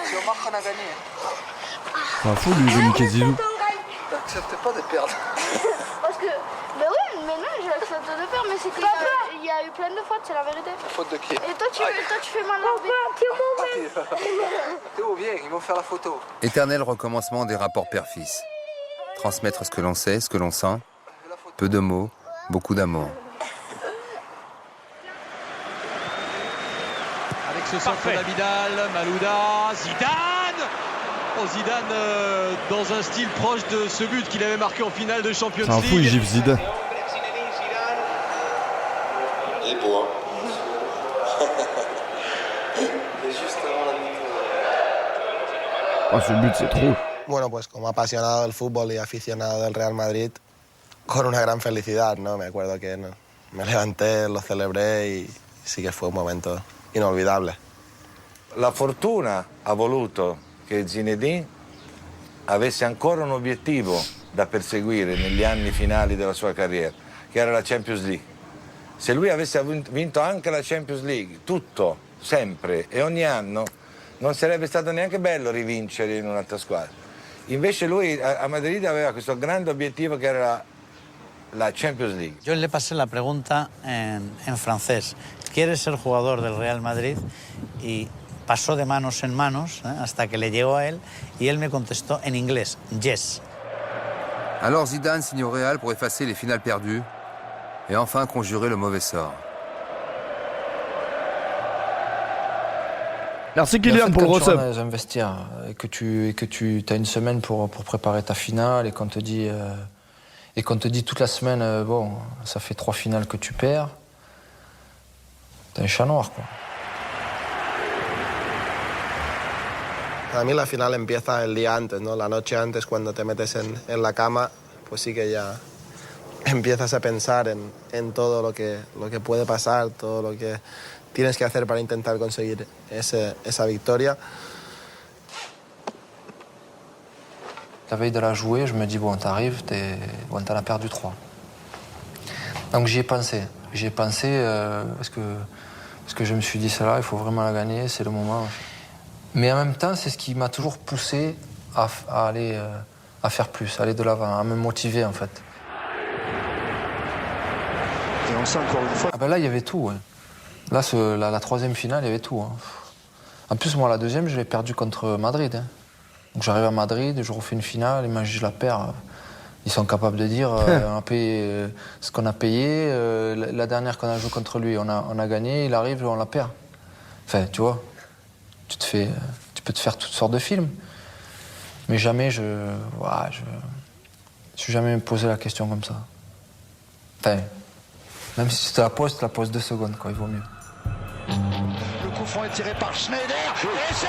si on marque, on a gagné. C'est un fou lui, j'ai niqué Zizou. T'acceptes pas de perdre. Parce que, ben oui, mais non, j'accepte de perdre, mais c'est qu'il y a eu plein de fautes, c'est la vérité. Faute de qui? Et toi, tu fais mal l'arbitre. Théo, viens, ils vont faire la photo. Éternel recommencement des rapports père-fils. Transmettre ce que l'on sait, ce que l'on sent. Peu de mots, beaucoup d'amour. Avec ce centre d'Abidal, Malouda, Zidane. Oh, Zidane dans un style proche de ce but qu'il avait marqué en finale de Champions League. C'est un fou, il gifle Zidane. Il est beau, hein? Et juste avant la mi-temps. Ah, ce but, c'est trop. Bueno, pues como apasionado del fútbol y aficionado del Real Madrid, con una gran felicidad, ¿no? Me acuerdo que me levanté, lo celebré y sí que fue un momento inolvidable. La fortuna ha voluto che Zinedine avesse ancora un obiettivo da perseguire negli anni finali della sua carriera, che era la Champions League. Se lui avesse vinto anche la Champions League, tutto, sempre e ogni anno, non sarebbe stato neanche bello rivincere in un'altra squadra. Invece lui a Madrid aveva questo grande obiettivo che era la Champions League. Yo le pasé la pregunta en francés. ¿Quieres ser jugador del Real Madrid? Y pasó de manos en manos hasta que le llegó a él y él me contestó en inglés, yes. Alors Zidane signe au Real pour effacer les finales perdues et enfin conjurer le mauvais sort. Merci Kylian pour le Quand tu resub. rentres dans un vestiaire et que tu as une semaine pour préparer ta finale et qu'on te dit toute la semaine, bon, ça fait 3 finales que tu perds, t'es un chat noir, quoi. Para mí la final empieza el día antes, ¿no? La noche antes, cuando te metes en la cama, pues sí que ya empiezas a pensar en todo lo que puede pasar, todo lo que tienes que hacer para intentar conseguir esa victoria. La veille de la jouer, je me dis, bon, t'arrives, t'en as perdu 3. Donc j'y ai pensé. Parce que je me suis dit, celle-là, il faut vraiment la gagner, c'est le moment. Mais en même temps, c'est ce qui m'a toujours poussé à aller à faire plus, à aller de l'avant, à me motiver en fait. Et on sait encore une fois. Ah ben là, il y avait tout. Ouais. Là, la 3e finale, il y avait tout. Hein. En plus, moi, la 2e, je l'ai perdue contre Madrid. Hein. Donc j'arrive à Madrid, je refais une finale, imagine, je la perds. Ils sont capables de dire, on a payé ce qu'on a payé. La dernière qu'on a joué contre lui, on a gagné. Il arrive, on la perd. Enfin, tu vois. Tu peux te faire toutes sortes de films, mais jamais je suis jamais posé la question comme ça. Enfin, même si tu te la poses 2 secondes, quoi, il vaut mieux. Le coup franc est tiré par Schneider, et c'est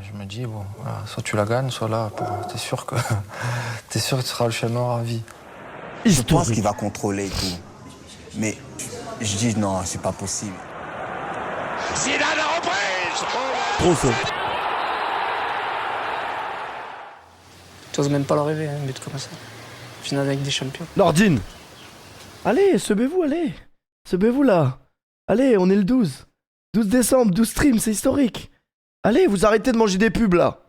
Je me dis, bon, voilà, soit tu la gagnes, soit là, t'es sûr que tu seras le chat noir à vie. Je pense qu'il va contrôler et tout. Mais je dis non, c'est pas possible. Zidane la reprise. Trop ça. Tu oses même pas le rêver, un but comme ça. Finale avec des champions. Nordine. Allez, sebez-vous, allez. Sebez-vous là. Allez, on est le 12. 12 décembre, 12 streams, c'est historique. Allez, vous arrêtez de manger des pubs là.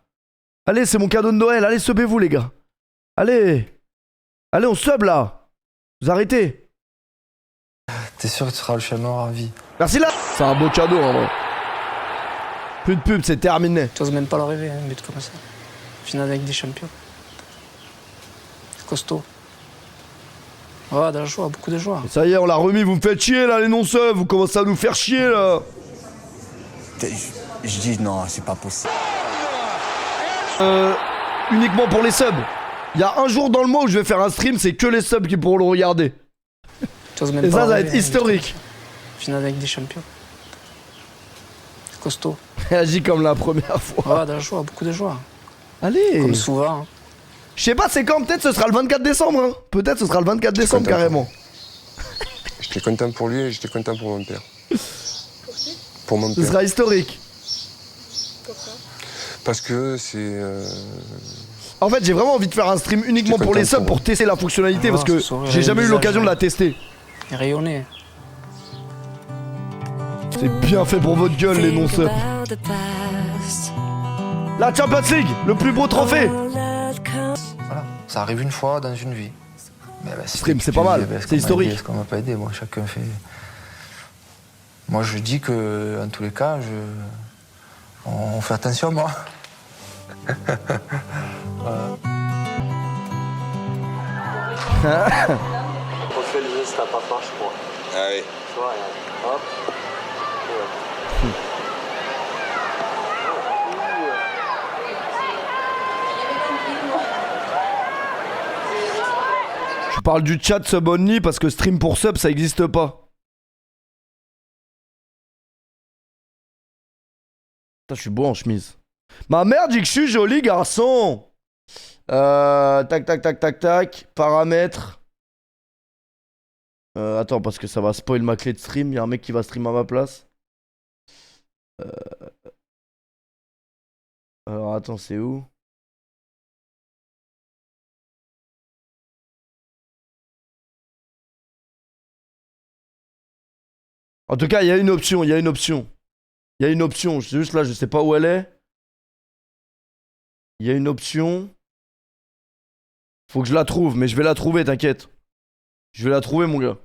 Allez, c'est mon cadeau de Noël. Allez, sebez-vous les gars. Allez. Allez, on sub là. Vous arrêtez. T'es sûr que tu seras le chat noir à vie. Merci là. C'est un beau cadeau en vrai. Plus de pub, c'est terminé. Tu oses même pas le rêver, un but comme ça. Finale avec des champions. C'est costaud. Ouais, de la joie, beaucoup de joie. Et ça y est, on l'a remis, vous me faites chier là les non-subs. Vous commencez à nous faire chier là. Je dis non, c'est pas possible. Uniquement pour les subs. Il y a un jour dans le mois où je vais faire un stream, c'est que les subs qui pourront le regarder. Même et ça va être historique. Finale avec des champions. C'est costaud. Réagis comme la première fois. Ouais, de la joie, beaucoup de joie. Allez. Comme souvent. Je sais pas, c'est quand, peut-être ce sera le 24 décembre. Hein. Peut-être ce sera le 24 décembre carrément. J'étais content pour lui et j'étais content pour mon père. Pour mon Ce père. sera historique. Pourquoi ? Parce que c'est... En fait, j'ai vraiment envie de faire un stream uniquement pour les subs pour tester la fonctionnalité parce que j'ai jamais eu l'occasion de la tester. Rayonner. C'est bien fait pour votre gueule, les non-subs. La Champions League, le plus beau trophée. Voilà, ça arrive une fois dans une vie. Mais bah, stream, c'est pas mal, c'est historique. Est-ce qu'on m'a pas aidé, moi, chacun fait... Moi, je dis que, en tous les cas, on fait attention à moi. Refais le geste à papa, je crois. Allez. Tu vois, regarde. Hop. Je parle du chat sub only parce que stream pour sub ça existe pas. Putain, je suis beau en chemise. Ma mère dit que je suis joli garçon. Tac tac tac tac tac. Paramètres. Attends parce que ça va spoil ma clé de stream. Y'a un mec qui va stream à ma place. Alors attends, c'est où? En tout cas, il y a une option, il y a une option. Il y a une option, juste là, je sais pas où elle est. Il y a une option. Faut que je la trouve, mais je vais la trouver, t'inquiète. Je vais la trouver, mon gars.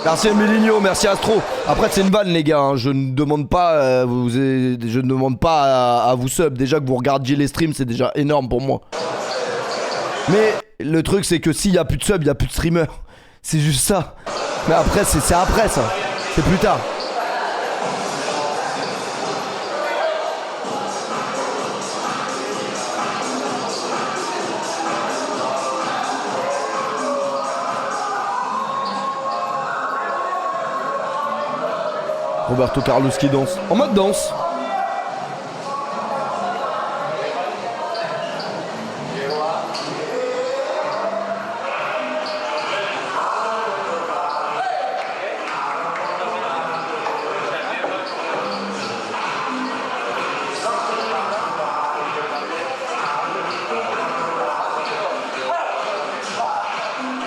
Merci Emilio, merci Astro. Après c'est une vanne les gars, hein. Je ne demande pas, je ne demande pas à vous sub. Déjà que vous regardiez les streams, c'est déjà énorme pour moi. Mais le truc c'est que s'il y a plus de sub, il y a plus de streamer. C'est juste ça. Mais après c'est après ça. C'est plus tard. Roberto Carlos qui danse. En mode danse.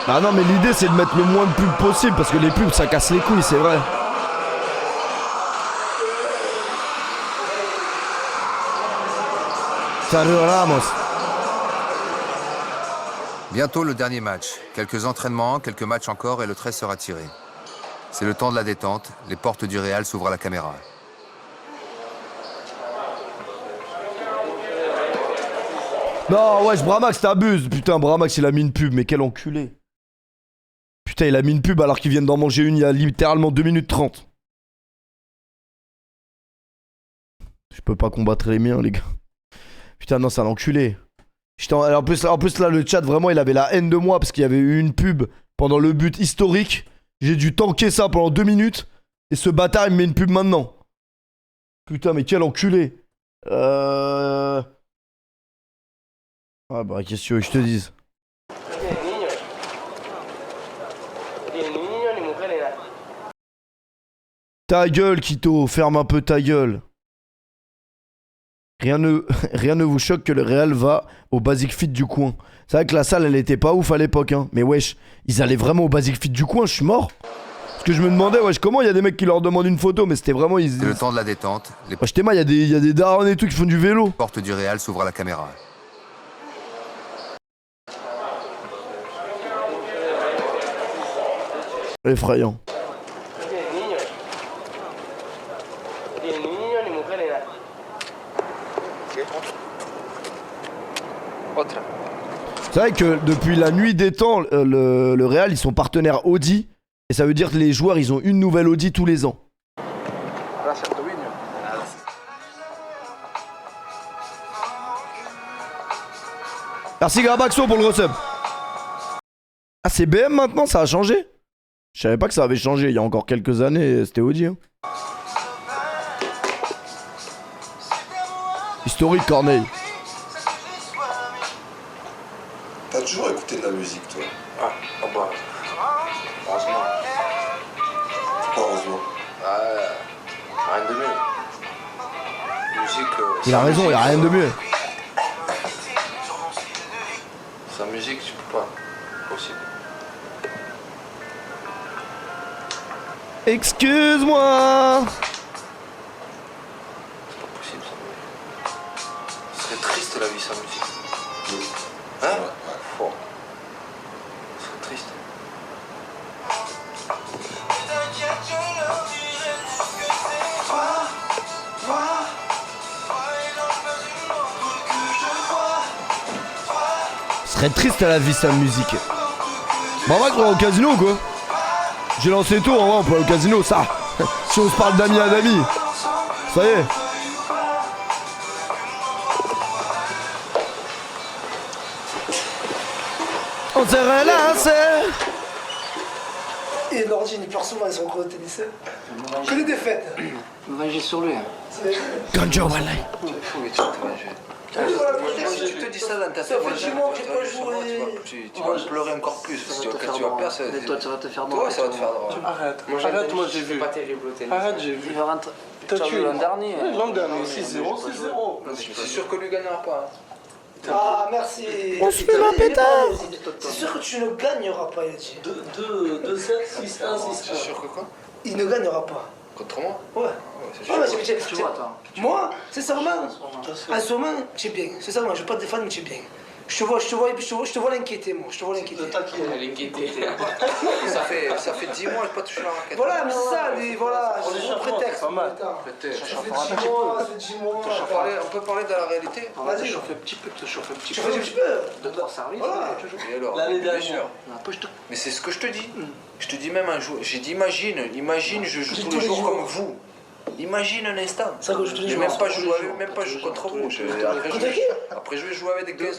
Ah non mais l'idée c'est de mettre le moins de pubs possible parce que les pubs ça casse les couilles, c'est vrai. Sergio Ramos. Bientôt le dernier match. Quelques entraînements, quelques matchs encore et le trait sera tiré. C'est le temps de la détente. Les portes du Real s'ouvrent à la caméra. Non, wesh, Bramax, t'abuses. Putain, Bramax, il a mis une pub, mais quel enculé. Putain, il a mis une pub alors qu'ils viennent d'en manger une il y a littéralement 2 minutes 30. Je peux pas combattre les miens, les gars. Putain, non, c'est un enculé. En plus, là, le chat, vraiment, il avait la haine de moi parce qu'il y avait eu une pub pendant le but historique. J'ai dû tanker ça pendant 2 minutes. Et ce bâtard, il me met une pub maintenant. Putain, mais quel enculé. Ah bah, qu'est-ce que tu veux que je te dise? Ta gueule, Quito, ferme un peu ta gueule. Rien ne vous choque que le Real va au Basic Fit du coin. C'est vrai que la salle, elle était pas ouf à l'époque, hein. Mais wesh, ils allaient vraiment au Basic Fit du coin, je suis mort. Parce que je me demandais, wesh, comment il y a des mecs qui leur demandent une photo, mais c'était vraiment... C'est le temps de la détente. Wesh, t'es mal, il y a des darons et tout qui font du vélo. Les portes du Real s'ouvrent à la caméra. Effrayant. C'est vrai que depuis la nuit des temps, le Real, ils sont partenaires Audi. Et ça veut dire que les joueurs, ils ont une nouvelle Audi tous les ans. Merci Grabaxo pour le resub. Ah, c'est BM maintenant, ça a changé? Je savais pas que ça avait changé il y a encore quelques années, c'était Audi. Hein. Historique, Corneille. T'as toujours écouté de la musique, toi? Ah bah. Heureusement. Pourquoi heureusement? Rien de mieux. Musique. Il a raison, il y a rien de mieux. Sans musique, tu peux pas. Possible. Excuse-moi. C'est pas possible ça. Ce serait triste la vie sans musique. Hein? Fort. Ce serait triste. Ce serait triste à la vie sans musique. Bon, on va au casino ou quoi? J'ai lancé tout, en vrai, on peut aller au casino, ça. Si on se parle d'amis à d'amis. Ça y est. On s'est relancé. Et l'ordi, il pleure souvent, ils sont gros tennis. Que les défaites. Me venger sur lui. Ganja, wallah. Si tu te dis ça dans ta tête, tu vas pleurer encore plus. Parce que quand tu vas perdre, toi, tu vas te faire drôle. Toi, ça va te faire drôle. Arrête, moi j'ai vu. C'est pas terrible au tennis. Arrête, j'ai vu. Tu as vu l'an dernier? L'an dernier, 6-0, 6-0. C'est sûr que lui gagnera pas. Ah, merci. On se fait la pétard. C'est sûr que tu ne gagneras pas, il a dit. 2-7, 6-1, 6-1. C'est sûr que quoi? Il ne gagnera pas. Contre moi? Ouais. C'est sûr. Tu vois, toi. Moi, sincèrement, en ce moment, tu es bien. Sincèrement, je ne vais pas te défendre, mais tu es bien. Je te vois l'inquiéter, moi. Je te vois l'inquiéter. L'inquiéter. Ça fait 10 mois, je n'ai pas touché la raquette. Voilà, mais c'est ça, lui, voilà. C'est un prétexte. Pas mal. Ça fait 10 mois. On peut parler de la réalité. Vas-y. Je fais un petit peu. Tu fais un petit peu. 2-3 services. Voilà. Et alors, L'année bien dernière. sûr. Mais c'est ce que je te dis. Je te dis même un jour. J'ai dit imagine, je joue tous les jours comme vous. Imagine un instant. Ça que je te dis. Même pas jouer contre vous. Après, je vais jouer avec des 15-3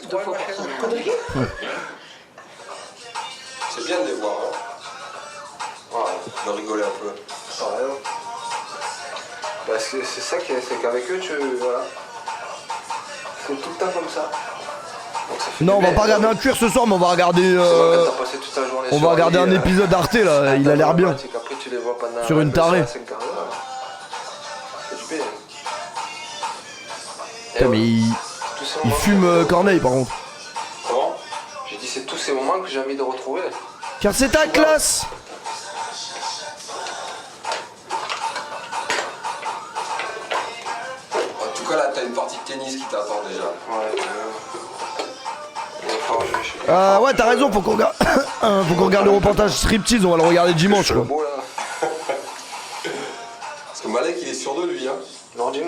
C'est bien de les voir, hein. Voilà, de rigoler un peu. Parce que c'est ça c'est qu'avec eux, voilà. C'est tout le temps comme ça. Non, on va pas regarder un cuir ce soir, mais on va regarder. On va regarder un épisode Arte là, il a l'air bien. Sur une tarée. Putain, mais il fume Corneille par contre. Comment? J'ai dit, c'est tous ces moments que j'ai envie de retrouver. Car c'est ta classe. En tout cas, là, t'as une partie de tennis qui t'attend déjà. Ah ouais, t'as raison, faut qu'on regarde. Faut qu'on regarde le reportage striptease, on va le regarder dimanche quoi. Parce que Malek, il est sûr de lui, hein.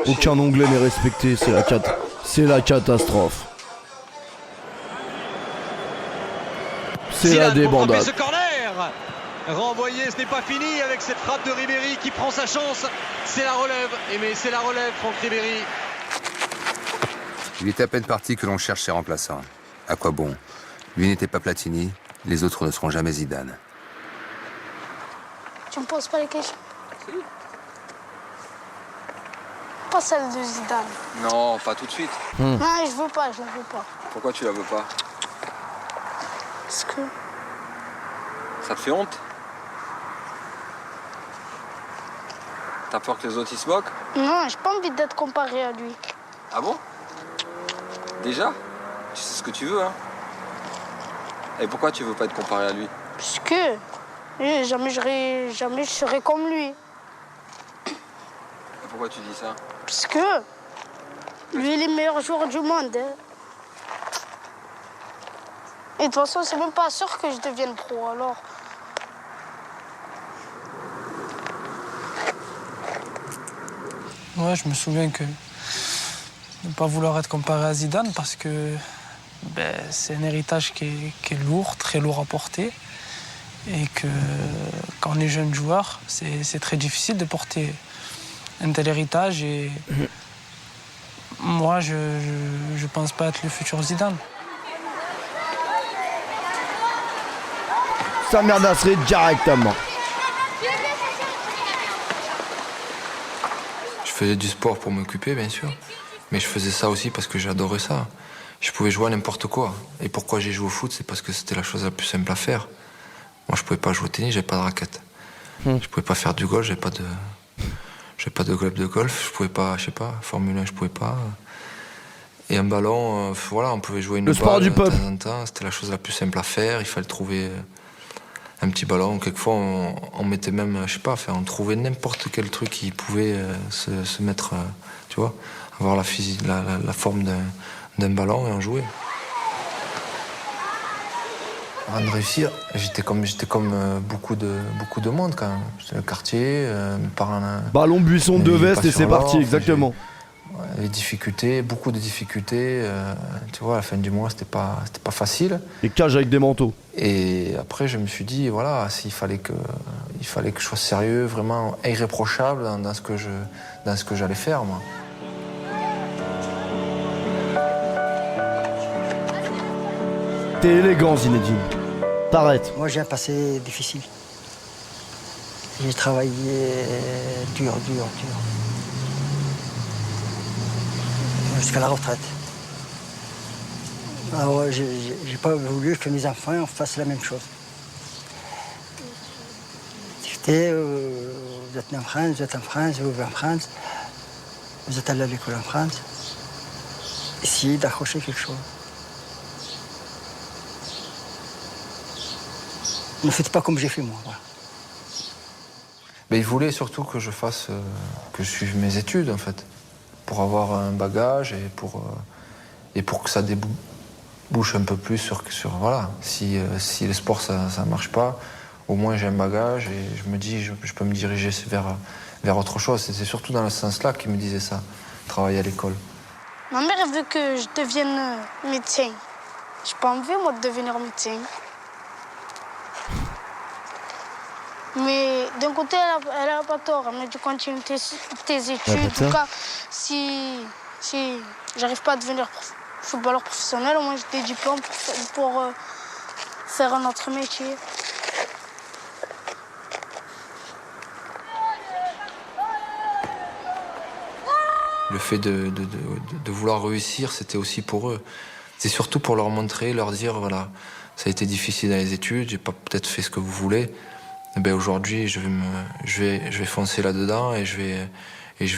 Aucun onglet n'est respecté, c'est la catastrophe. C'est la débandade. Ce corner renvoyé, ce n'est pas fini avec cette frappe de Ribéry qui prend sa chance. C'est la relève, mais c'est la relève, Franck Ribéry. Il était à peine parti que l'on cherche ses remplaçants. À quoi bon? Lui n'était pas Platini, les autres ne seront jamais Zidane. Tu me poses pas les questions? Pas celle de Zidane. Non, pas tout de suite. Non, je veux pas. Pourquoi tu la veux pas? Parce que... Ça te fait honte? T'as peur que les autres ils se moquent? Non, j'ai pas envie d'être comparé à lui. Ah bon? Déjà? Tu sais ce que tu veux, hein? Et pourquoi tu veux pas être comparé à lui? Parce que jamais je serai comme lui. Et pourquoi tu dis ça? Parce que lui, il est le meilleur joueur du monde. Hein. Et de toute façon, c'est même pas sûr que je devienne pro, alors. Ouais, je me souviens que ne pas vouloir être comparé à Zidane parce que c'est un héritage qui est lourd, très lourd à porter. Et que quand on est jeune joueur, c'est très difficile de porter un tel héritage. Et moi, je pense pas être le futur Zidane. Ça merdasserait directement. Je faisais du sport pour m'occuper, bien sûr. Mais je faisais ça aussi parce que j'adorais ça. Je pouvais jouer à n'importe quoi. Et pourquoi j'ai joué au foot, c'est parce que c'était la chose la plus simple à faire. Moi, je pouvais pas jouer au tennis, j'avais pas de raquette. Je pouvais pas faire du golf, j'avais pas de club de golf. Je pouvais pas, je sais pas, Formule 1, je pouvais pas. Et un ballon, voilà, on pouvait jouer une balle. Le sport du peuple. De temps en temps, c'était la chose la plus simple à faire. Il fallait trouver un petit ballon. Quelquefois, on mettait même, je sais pas, on trouvait n'importe quel truc qui pouvait se mettre, tu vois, avoir la forme d'un ballon et en jouer. Avant de réussir, j'étais comme beaucoup de monde quand même. J'étais le quartier, mes parents. Ballon, buisson, deux vestes et c'est parti, exactement. Les difficultés, beaucoup de difficultés. Tu vois, à la fin du mois, c'était pas facile. Les cages avec des manteaux. Et après, je me suis dit, voilà, il fallait que je sois sérieux, vraiment irréprochable dans ce que j'allais faire, moi. T'es élégant, Zinedine. T'arrêtes. Moi, j'ai un passé difficile. J'ai travaillé dur. Jusqu'à la retraite. Alors, j'ai pas voulu que mes enfants fassent la même chose. Écoutez, vous êtes né en France, vous êtes en France, vous vivez en France, vous êtes allé à l'école en France. Essayez d'accrocher quelque chose. Ne faites pas comme j'ai fait moi. Voilà. Mais il voulait surtout que je suive mes études en fait, pour avoir un bagage et pour que ça bouge un peu plus sur voilà. Si le sport ça marche pas, au moins j'ai un bagage et je me dis je peux me diriger vers autre chose. C'est surtout dans ce sens-là qu'il me disait ça, travailler à l'école. Ma mère elle veut que je devienne médecin. J'ai pas envie moi de devenir médecin. Mais d'un côté, elle a pas tort. Elle m'a dit continue tes études. En tout cas, si j'arrive pas à devenir footballeur professionnel, au moins j'ai des diplômes pour faire un autre métier. Le fait de vouloir réussir, c'était aussi pour eux. C'est surtout pour leur montrer, leur dire voilà, ça a été difficile dans les études, j'ai pas peut-être fait ce que vous voulez. Et ben aujourd'hui, je vais foncer là-dedans et je vais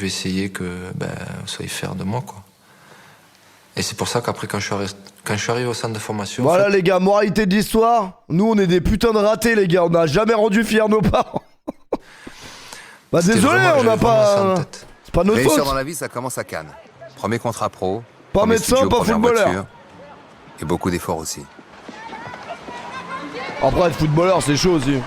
essayer que vous soyez fiers de moi, quoi. Et c'est pour ça qu'après, quand je suis arrivé au centre de formation... Voilà, les gars, moralité de l'histoire. Nous, on est des putains de ratés, les gars. On n'a jamais rendu fiers nos parents. Bah désolé, on n'a pas... C'est pas notre faute. Réussir dans la vie, ça commence à Cannes. Premier contrat pro. Pas médecin, pas footballeur. Et beaucoup d'efforts aussi. Après, être footballeur, c'est chaud aussi.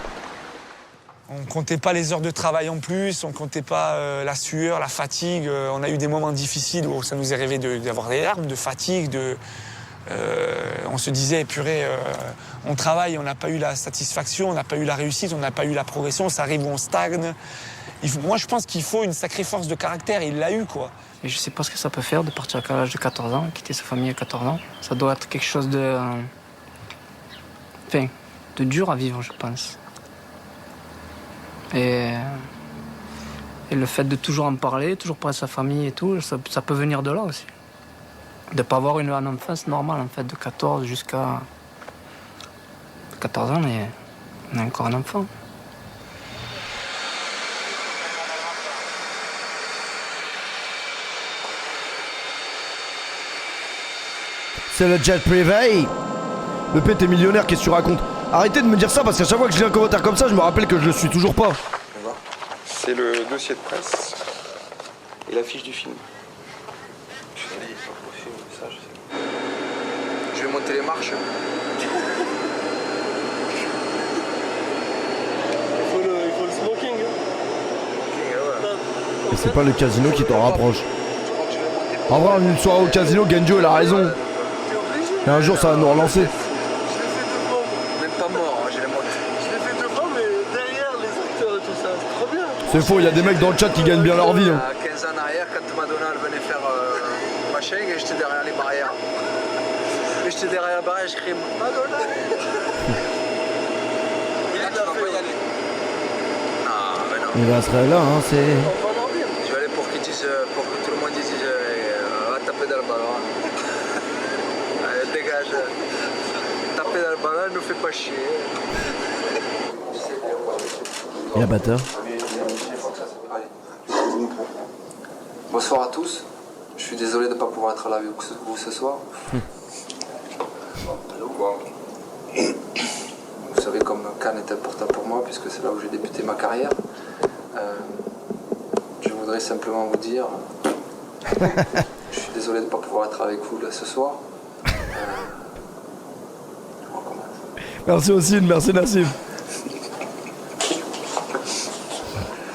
On comptait pas les heures de travail en plus, on comptait pas la sueur, la fatigue. On a eu des moments difficiles où ça nous est arrivé d'avoir des larmes, de fatigue, on se disait, purée, on travaille, on n'a pas eu la satisfaction, on n'a pas eu la réussite, on n'a pas eu la progression, ça arrive où on stagne. Moi, je pense qu'il faut une sacrée force de caractère, et il l'a eu, quoi. Et je sais pas ce que ça peut faire de partir à l'âge de 14 ans, quitter sa famille à 14 ans. Ça doit être quelque chose de dur à vivre, je pense. Et le fait de toujours en parler, toujours parler de sa famille et tout, ça peut venir de là aussi. De pas avoir une enfance normale, en fait, de 14 jusqu'à 14 ans, on est encore un enfant. C'est le jet privé. Le P, t'es millionnaire, qu'est-ce que tu racontes? Arrêtez de me dire ça parce qu'à chaque fois que je lis un commentaire comme ça, je me rappelle que je le suis toujours pas. C'est le dossier de presse et l'affiche du film. Je vais monter les marches. Il faut le smoking. Et c'est pas le casino qui t'en rapproche. En vrai, une soirée au casino, Genjo, il a raison. Et un jour, ça va nous relancer. Même pas mort, hein, j'ai les montées. Je l'ai fait 2 fois, mais derrière les acteurs et tout ça, c'est trop bien. C'est faux, il y a des mecs dans le chat qui gagnent bien leur vie. Hein. Il y a 15 ans en arrière, quand Madonna venait faire machin, et j'étais derrière les barrières. Et j'étais derrière la barrière, je criais Madonna. Et là, tu vas pas y aller. Non, mais non. Il resterait là, hein, c'est... Je vais aller pour que tout le monde dise va taper dans le ballon. Allez, dégage. Taper dans le ballon, ne nous fait pas chier. Et la batteur. Bonsoir à tous. Je suis désolé de ne pas pouvoir être là avec vous ce soir. Vous savez comme Cannes est important pour moi puisque c'est là où j'ai débuté ma carrière. Je voudrais simplement vous dire, je suis désolé de ne pas pouvoir être avec vous là ce soir. Merci aussi, merci Nassim.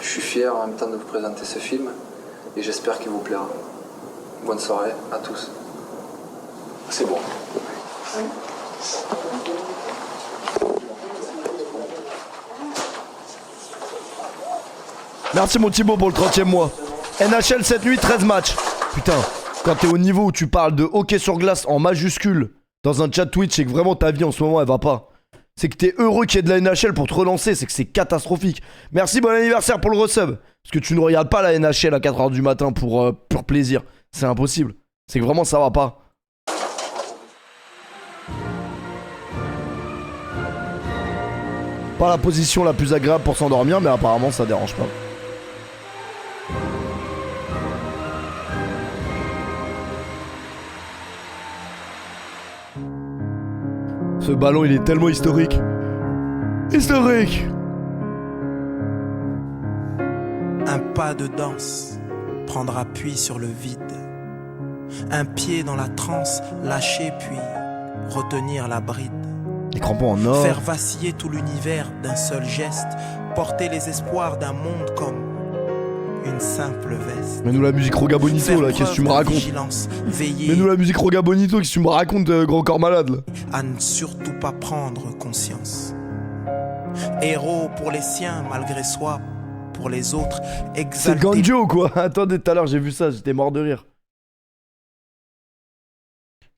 Je suis fier en même temps de vous présenter ce film et j'espère qu'il vous plaira. Bonne soirée à tous. C'est bon. Merci mon Thibaut pour le 30e mois. NHL cette nuit, 13 matchs. Putain, quand t'es au niveau où tu parles de hockey sur glace en majuscule dans un chat Twitch, c'est que vraiment ta vie en ce moment elle va pas. C'est que t'es heureux qu'il y ait de la NHL pour te relancer, c'est que c'est catastrophique. Merci, bon anniversaire pour le resub. Parce que tu ne regardes pas la NHL à 4h du matin pour pur plaisir. C'est impossible. C'est que vraiment ça va pas. Pas la position la plus agréable pour s'endormir, mais apparemment ça dérange pas. Ce ballon, il est tellement historique. Historique! Un pas de danse, prendre appui sur le vide. Un pied dans la transe, lâcher puis retenir la bride. Les crampons en or. Faire vaciller tout l'univers d'un seul geste, porter les espoirs d'un monde comme une simple veste. Mets-nous la musique Roga Bonito là, qu'est-ce que tu me racontes? Mets-nous la musique Roga Bonito, qu'est-ce que tu me racontes, grand corps malade là? À ne surtout pas prendre conscience. Héros pour les siens malgré soi, pour les autres C'est exalté. Ganjo quoi. Attendez, tout à l'heure j'ai vu ça, j'étais mort de rire.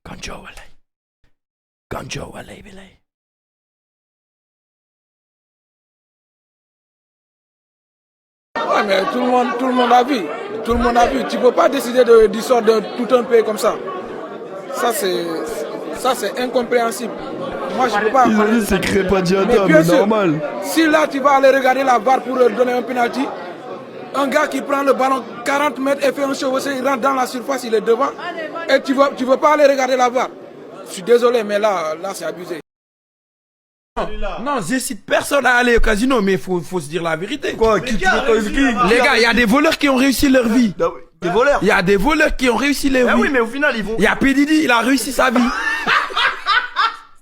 Ganjo allez. Ganjo allez, allez. Ouais, mais tout le monde a vu. Tout le monde a vu. Tu peux pas décider du sort de tout un pays comme ça. Ça c'est incompréhensible. Moi je peux pas. Ils ont dit c'est Crépadiata, mais sûr, normal. Si là tu vas aller regarder la VAR pour donner un penalty, un gars qui prend le ballon 40 mètres et fait un chevauché, il rentre dans la surface, il est devant, et tu veux pas aller regarder la VAR. Je suis désolé, mais là c'est abusé. Non, j'incite personne à aller au casino, mais faut se dire la vérité. Quoi? Les gars, il y a des voleurs qui ont réussi leur vie. Des voleurs? Il y a des voleurs qui ont réussi leur vie. Ah oui, mais au final, ils vont. Il y a P. Diddy, il a réussi sa vie.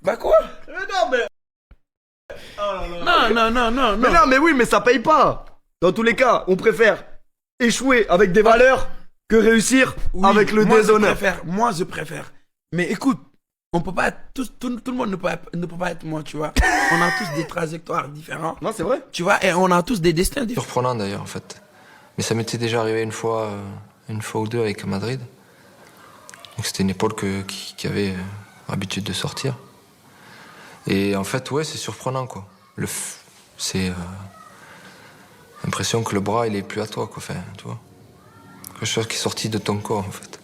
Bah quoi? Non, mais. Non. Mais non, mais oui, mais ça paye pas. Dans tous les cas, on préfère échouer avec des valeurs que réussir avec le déshonneur. Moi, je préfère. Mais écoute, on peut pas être tout le monde ne peut pas être moi, tu vois. On a tous des trajectoires différentes. Non, c'est vrai. Tu vois, et on a tous des destins différents. Surprenant d'ailleurs, en fait. Mais ça m'était déjà arrivé une fois ou deux avec Madrid. Donc c'était une épaule qui avait l'habitude de sortir. Et en fait, ouais, c'est surprenant, quoi. C'est l'impression que le bras, il est plus à toi, quoi. Enfin, tu vois. Quelque chose qui est sorti de ton corps, en fait.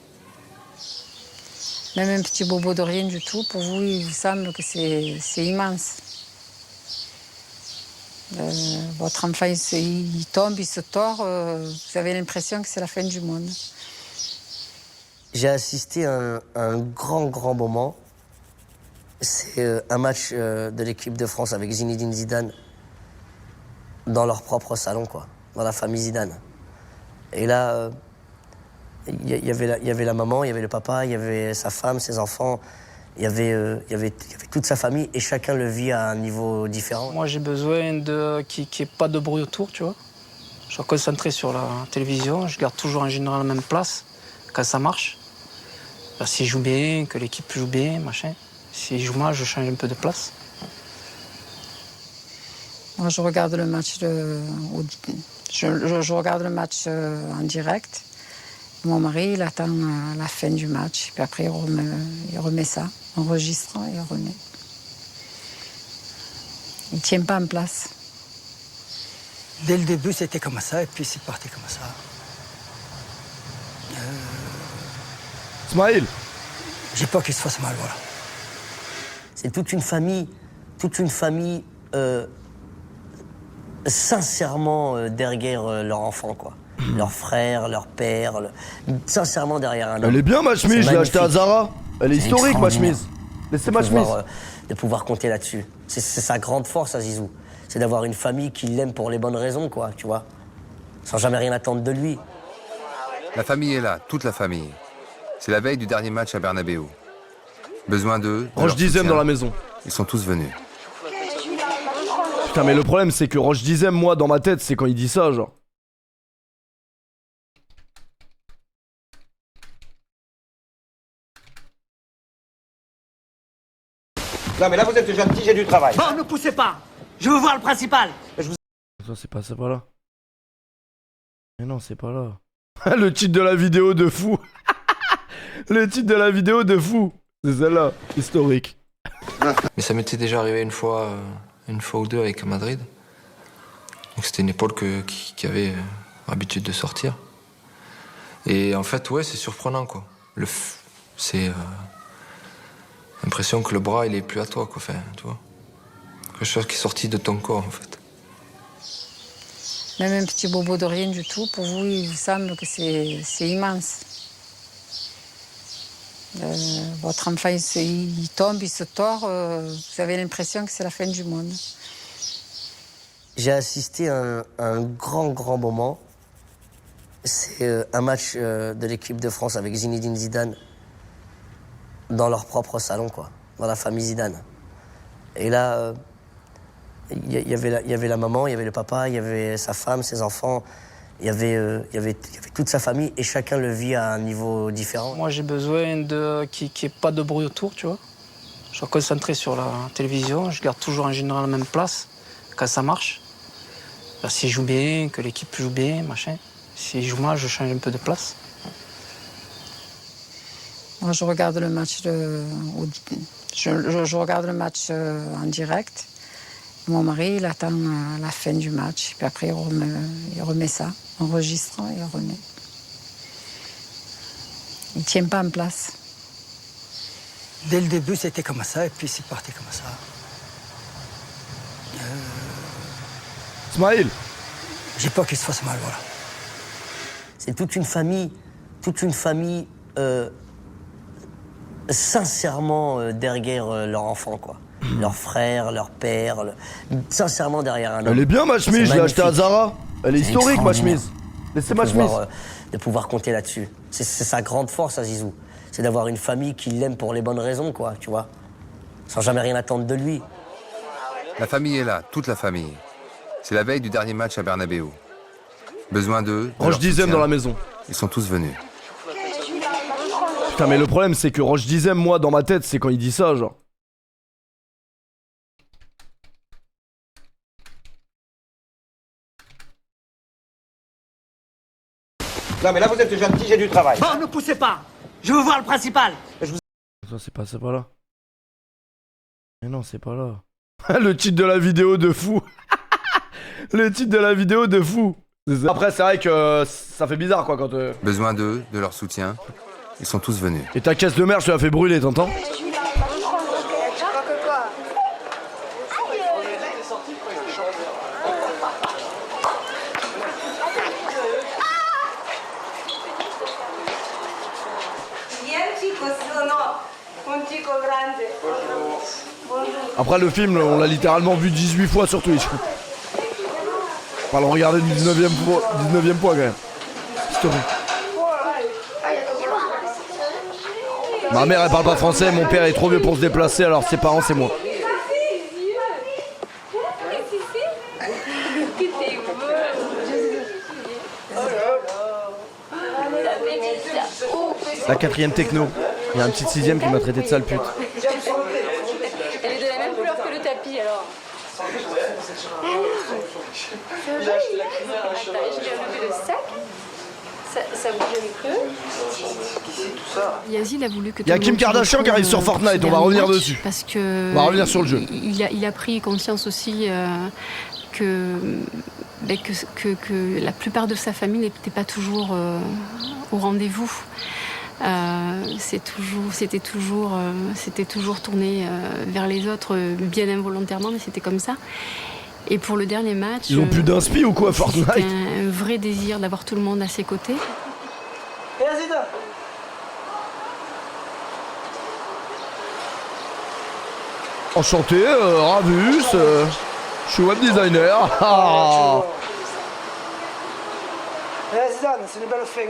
Même un petit bobo de rien du tout, pour vous, il vous semble que c'est immense. Votre enfant, il tombe, il se tord, vous avez l'impression que c'est la fin du monde. J'ai assisté à un grand moment. C'est un match de l'équipe de France avec Zinedine Zidane dans leur propre salon, quoi, dans la famille Zidane. Et là, il y avait la maman, il y avait le papa, il y avait sa femme, ses enfants, il y avait toute sa famille et chacun le vit à un niveau différent. Moi, j'ai besoin qu'il n'y ait pas de bruit autour, tu vois. Je suis concentré sur la télévision, je garde toujours en général la même place quand ça marche. S'il joue bien, que l'équipe joue bien, machin. S'il joue mal, je change un peu de place. Moi, je regarde le match, je regarde le match en direct. Mon mari, il attend la fin du match, puis après, il remet ça, enregistre et il remet. Il ne tient pas en place. Dès le début, c'était comme ça, et puis c'est parti comme ça. Ismaël. J'ai peur qu'il se fasse mal, voilà. C'est toute une famille sincèrement derrière leur enfant, quoi. Leur frère, leur père, sincèrement derrière un homme. Elle est bien ma chemise, je l'ai achetée à Zara. Elle est historique ma chemise. Laissez ma chemise. De pouvoir compter là-dessus. C'est sa grande force à Zizou. C'est d'avoir une famille qui l'aime pour les bonnes raisons, quoi, tu vois. Sans jamais rien attendre de lui. La famille est là, toute la famille. C'est la veille du dernier match à Bernabéu. Besoin d'eux. Roche Dizem dans la maison. Ils sont tous venus. Putain, mais le problème, c'est que Roche Dizem, moi, dans ma tête, c'est quand il dit ça, genre. Non, mais là, vous êtes gentil, j'ai du travail. Bon, ne poussez pas. Je veux voir le principal. Ça, c'est pas là. Mais non, c'est pas là. Le titre de la vidéo de fou. Le titre de la vidéo de fou. C'est celle-là, historique. Mais ça m'était déjà arrivé une fois ou deux avec Madrid. Donc c'était une épaule qui avait l'habitude de sortir. Et en fait, ouais, c'est surprenant, quoi. C'est l'impression que le bras, il est plus à toi, quoi. Enfin, tu vois. Quelque chose qui est sorti de ton corps, en fait. Même un petit bobo de rien du tout, pour vous, il vous semble que c'est immense. Votre enfant, il tombe, il se tord, vous avez l'impression que c'est la fin du monde. J'ai assisté à un grand moment. C'est un match de l'équipe de France avec Zinedine Zidane dans leur propre salon, quoi, dans la famille Zidane. Et là, il y avait la maman, il y avait le papa, il y avait sa femme, ses enfants, il y avait toute sa famille et chacun le vit à un niveau différent. Moi, j'ai besoin qu'il n'y ait pas de bruit autour, tu vois. Je suis concentré sur la télévision, je garde toujours en général la même place quand ça marche. S'il joue bien, que l'équipe joue bien, machin. S'il joue mal, je change un peu de place. Moi, je regarde le match, je regarde le match en direct. Mon mari, il attend la fin du match. Puis après, il remet ça, enregistre et il remet. Il ne tient pas en place. Dès le début, c'était comme ça, et puis c'est parti comme ça. Ismaël. J'ai peur qu'il se fasse mal, voilà. C'est toute une famille sincèrement derrière leur enfant, quoi. Leur frère, leur père, sincèrement derrière un homme. Elle est bien, ma chemise, je l'ai achetée à Zara. Elle est historique, ma chemise. Laissez ma chemise. De pouvoir compter là-dessus. C'est sa grande force à Zizou. C'est d'avoir une famille qui l'aime pour les bonnes raisons, quoi, tu vois. Sans jamais rien attendre de lui. La famille est là, toute la famille. C'est la veille du dernier match à Bernabéu. Besoin d'eux. Roche Dizem dans la maison. Ils sont tous venus. Putain, mais le problème, c'est que Roche Dizem, moi, dans ma tête, c'est quand il dit ça, genre. Non mais là vous êtes gentil, j'ai du travail. Bon, ne poussez pas. Je veux voir le principal. Ça, c'est pas là. Mais non, c'est pas là. Le titre de la vidéo de fou. Le titre de la vidéo de fou. Après, c'est vrai que ça fait bizarre, quoi, quand... Besoin d'eux, de leur soutien. Ils sont tous venus. Et ta caisse de merde, je l'ai fait brûler, t'entends? Après le film, on l'a littéralement vu 18 fois sur Twitch. Enfin, le regarder du 19ème fois quand même. Historique. Ma mère elle parle pas français, mon père est trop vieux pour se déplacer, alors ses parents c'est moi. La 4ème techno. Il y a un petit 6ème qui m'a traité de sale pute. Elle est de la même couleur que le tapis alors. J'ai enlevé le sac. Ça bouge un peu. Yazid a voulu que. Il y a Kim Kardashian qui arrive sur Fortnite, on va revenir dessus. Parce que. On va revenir sur le jeu. Il a pris conscience aussi que la plupart de sa famille n'était pas toujours au rendez-vous. C'était toujours tourné vers les autres, bien involontairement, mais c'était comme ça. Et pour le dernier match, ils ont plus d'inspi ou quoi, Fortnite? C'était un vrai désir d'avoir tout le monde à ses côtés. Et Azida. Enchanté, Ravus, je suis web designer. Ah. Et Zidane, c'est une belle fin.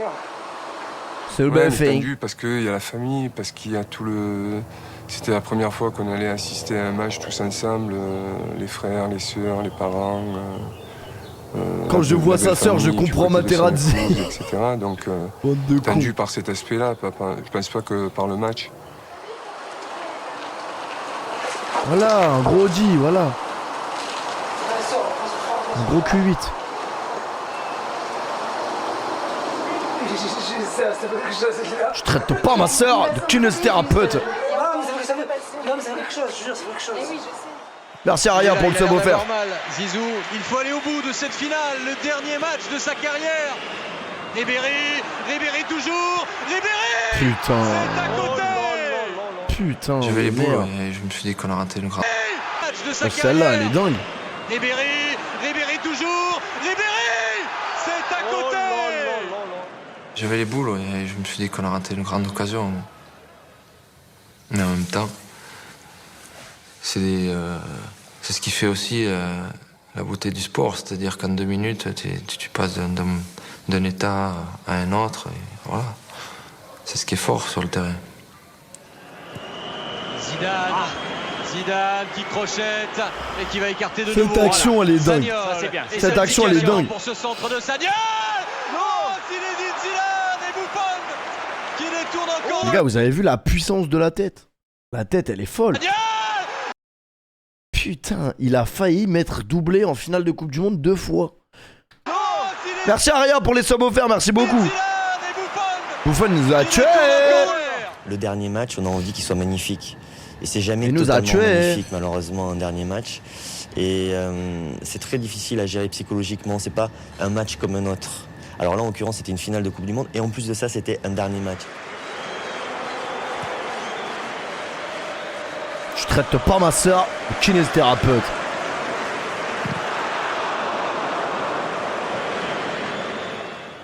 C'est le bel fait. Parce qu'il y a la famille, parce qu'il y a tout le... C'était la première fois qu'on allait assister à un match tous ensemble, les frères, les sœurs, les parents. Quand je vois sa sœur, je comprends Materazzi. Etc. Donc, tendu par cet aspect-là, je pense pas que par le match. Voilà, un gros Audi, voilà. Un gros Q8. Je traite pas ma sœur de kinésithérapeute. Non, mais c'est quelque chose, je jure, c'est quelque chose. Merci à Raya pour le sub offert. Zizou, il faut aller au bout de cette finale, le dernier match de sa carrière. Ribéry toujours, Ribéry. Putain. Putain. J'avais les boules et je me suis dit qu'on a raté le grave. Celle-là, elle est dingue. Ribéry toujours, Ribéry, c'est à côté. J'avais les boules et je me suis dit qu'on a raté une grande occasion. Mais en même temps, c'est ce qui fait aussi la beauté du sport. C'est-à-dire qu'en 2 minutes, tu passes d'un état à un autre. Et voilà. C'est ce qui est fort sur le terrain. Zidane qui crochette et qui va écarter de Cette nouveau. action, elle est dingue. Cette action, elle est dingue. Pour ce centre de Sagnol. Non, Zinedine Zidane et Buffon qui détourne encore. Les gars, vous avez vu la puissance de la tête? La tête, elle est folle. Putain, il a failli mettre doublé en finale de Coupe du Monde 2 fois. Merci Aria pour les subs offerts, merci beaucoup. Buffon nous a tués. Le dernier match, on a envie qu'il soit magnifique. Et c'est jamais Il nous a totalement tués. magnifique, malheureusement, un dernier match. Et c'est très difficile à gérer psychologiquement. C'est pas un match comme un autre. Alors là, en l'occurrence, c'était une finale de Coupe du Monde. Et en plus de ça, c'était un dernier match. Je traite pas ma soeur de kinésithérapeute.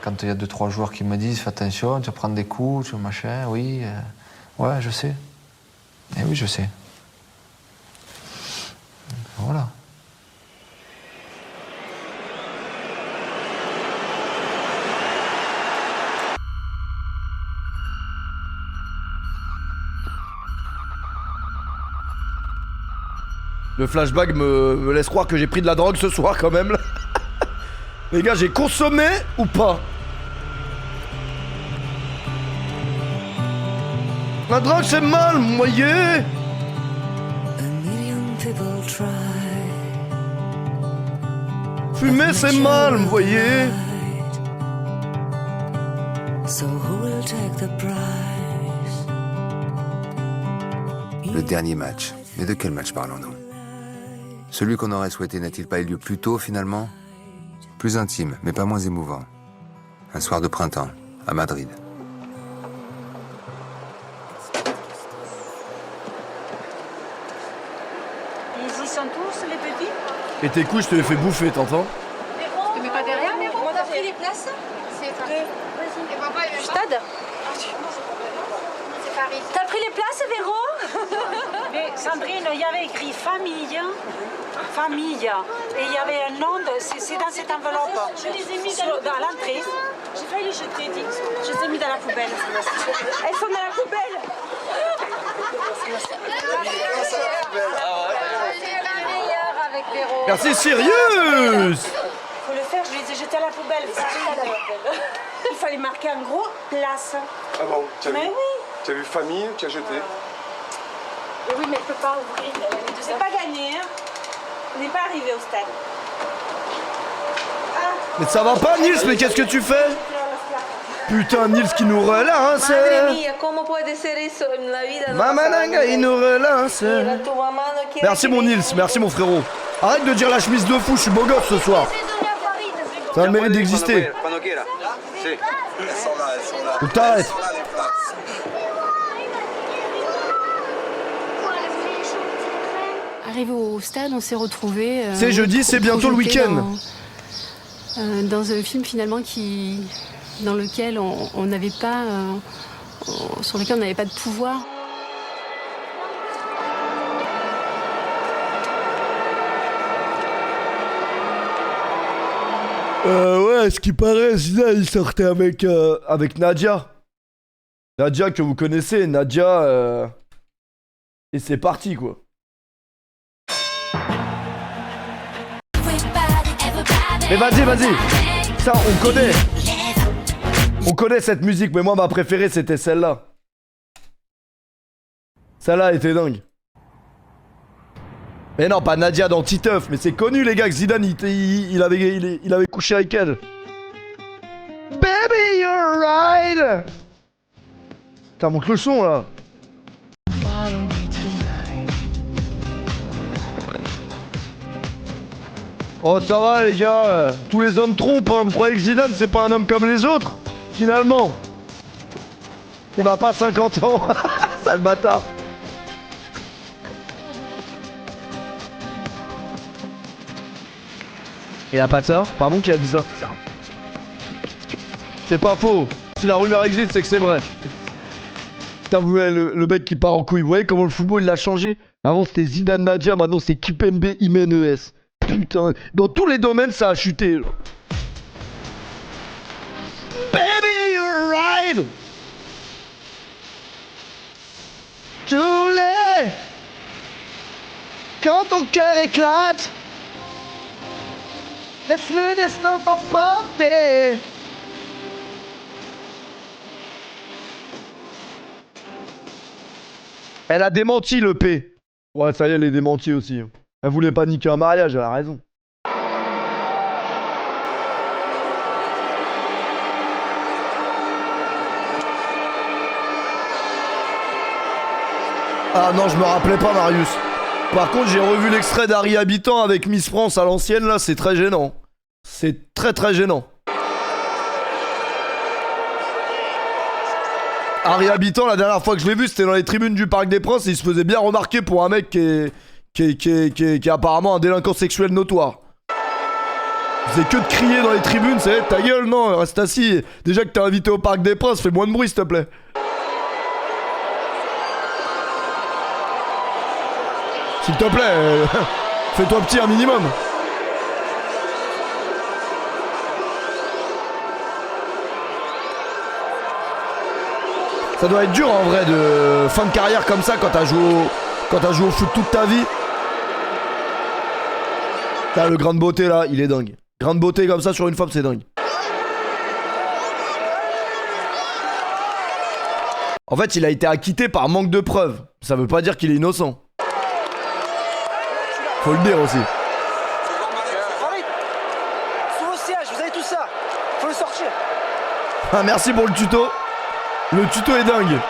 Quand il y a 2-3 joueurs qui me disent fais attention, tu vas prendre des coups, tu vas machin, oui, ouais, je sais. Eh oui, je sais. Voilà. Le flashback me laisse croire que j'ai pris de la drogue ce soir quand même. Là. Les gars, j'ai consommé ou pas? La drogue c'est mal, vous voyez? Fumer c'est mal, vous voyez? Le dernier match. Mais de quel match parlons-nous? Celui qu'on aurait souhaité n'a-t-il pas eu lieu plus tôt finalement? Plus intime, mais pas moins émouvant. Un soir de printemps, à Madrid. Ils y sont tous, les petits? Et tes couilles, je te les fais bouffer, t'entends? Tu mets pas derrière, Véro? T'as pris les places? C'est ça. Et papa, il veut Stade? T'as pris les places, Véro? Mais Sandrine, il y avait écrit famille. Famille. Et il y avait un nom, c'est dans cette enveloppe. Je les ai mis dans l'entrée. J'ai failli les jeter, dis. Je les ai mis dans la poubelle. Elles sont dans la poubelle. Avec Véro. Merci Sirius. Faut le faire, je les ai jetés à la poubelle. Il fallait marquer en gros place. Ah bon, Mais oui. Tu as vu famille, tu as jeté. Oui, mais elle peut pas ouvrir. C'est pas gagné. Hein. On n'est pas arrivé au stade. Mais ça va pas Nils, mais qu'est-ce que tu fais? Putain, Nils qui nous relance. Madre mía, ¿cómo puede ser eso en la vida? Maman Nanga, il nous relance. Merci mon Nils, merci mon frérot. Arrête de dire la chemise de fou, je suis beau gosse ce soir. Ça a le mérite d'exister. Ou t'arrêtes. Arrivé au stade, on s'est retrouvés. C'est jeudi, c'est bientôt le week-end. Dans un film finalement dans lequel on n'avait pas, sur lequel on n'avait pas de pouvoir. Ouais, ce qui paraît, Zidane, il sortait avec Nadia. Nadia que vous connaissez, Nadia. Et c'est parti quoi. Mais vas-y. Ça, on connaît. On connaît cette musique, mais moi, ma préférée, c'était celle-là. Celle-là était dingue. Mais non, pas Nadia dans Titeuf, mais c'est connu, les gars, que Zidane, il avait couché avec elle. Baby, you're right. Putain, monte le son, là. Oh ça va les gars, tous les hommes trompent, hein. Vous croyez que Zidane c'est pas un homme comme les autres? Finalement. Il n'a pas 50 ans, sale bâtard. Il a pas tort? Pardon, qui a dit ça? C'est pas faux. Si la rumeur existe, c'est que c'est vrai. Putain, vous voyez le mec qui part en couille, vous voyez comment le football il a changé? Avant c'était Zidane Nadia, maintenant c'est Kipembe Jiménez. Putain, dans tous les domaines ça a chuté. Baby, you're right. Too late. quand ton cœur éclate, laisse-le destin t'emporter. Elle a démenti le P. Ouais, ça y est, elle est démentie aussi. Elle voulait pas niquer un mariage, elle a raison. Ah non, je me rappelais pas, Marius. Par contre, j'ai revu l'extrait d'Harry Habitant avec Miss France à l'ancienne, là, c'est très gênant. C'est très très gênant. Harry Habitant, la dernière fois que je l'ai vu, c'était dans les tribunes du Parc des Princes et il se faisait bien remarquer pour un mec qui est apparemment un délinquant sexuel notoire. Il faisait que de crier dans les tribunes, c'est ta gueule, non, reste assis. Déjà que t'es invité au Parc des Princes, fais moins de bruit s'il te plaît. S'il te plaît, fais-toi petit un minimum. Ça doit être dur en vrai de fin de carrière comme ça quand t'as joué au foot toute ta vie. T'as le grain de beauté là, il est dingue. Grain de beauté comme ça sur une femme, c'est dingue. En fait, il a été acquitté par manque de preuves. Ça veut pas dire qu'il est innocent. Faut le dire aussi. Sous le siège, vous avez tout ça. Faut le sortir. Ah, merci pour le tuto. Le tuto est dingue.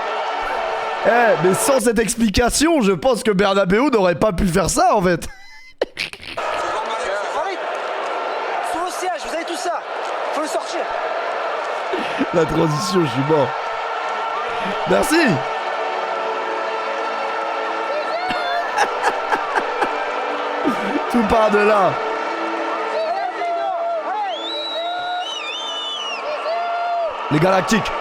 Mais sans cette explication, je pense que Bernabéu n'aurait pas pu faire ça en fait. Sous le siège, vous avez tout ça. Faut le sortir. La transition, je suis mort. Merci. Tout part de là. Les Galactiques.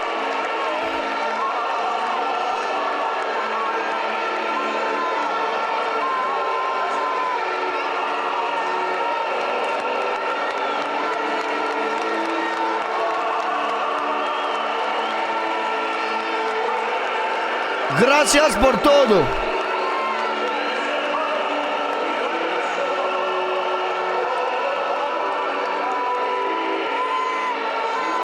Gracias por todo.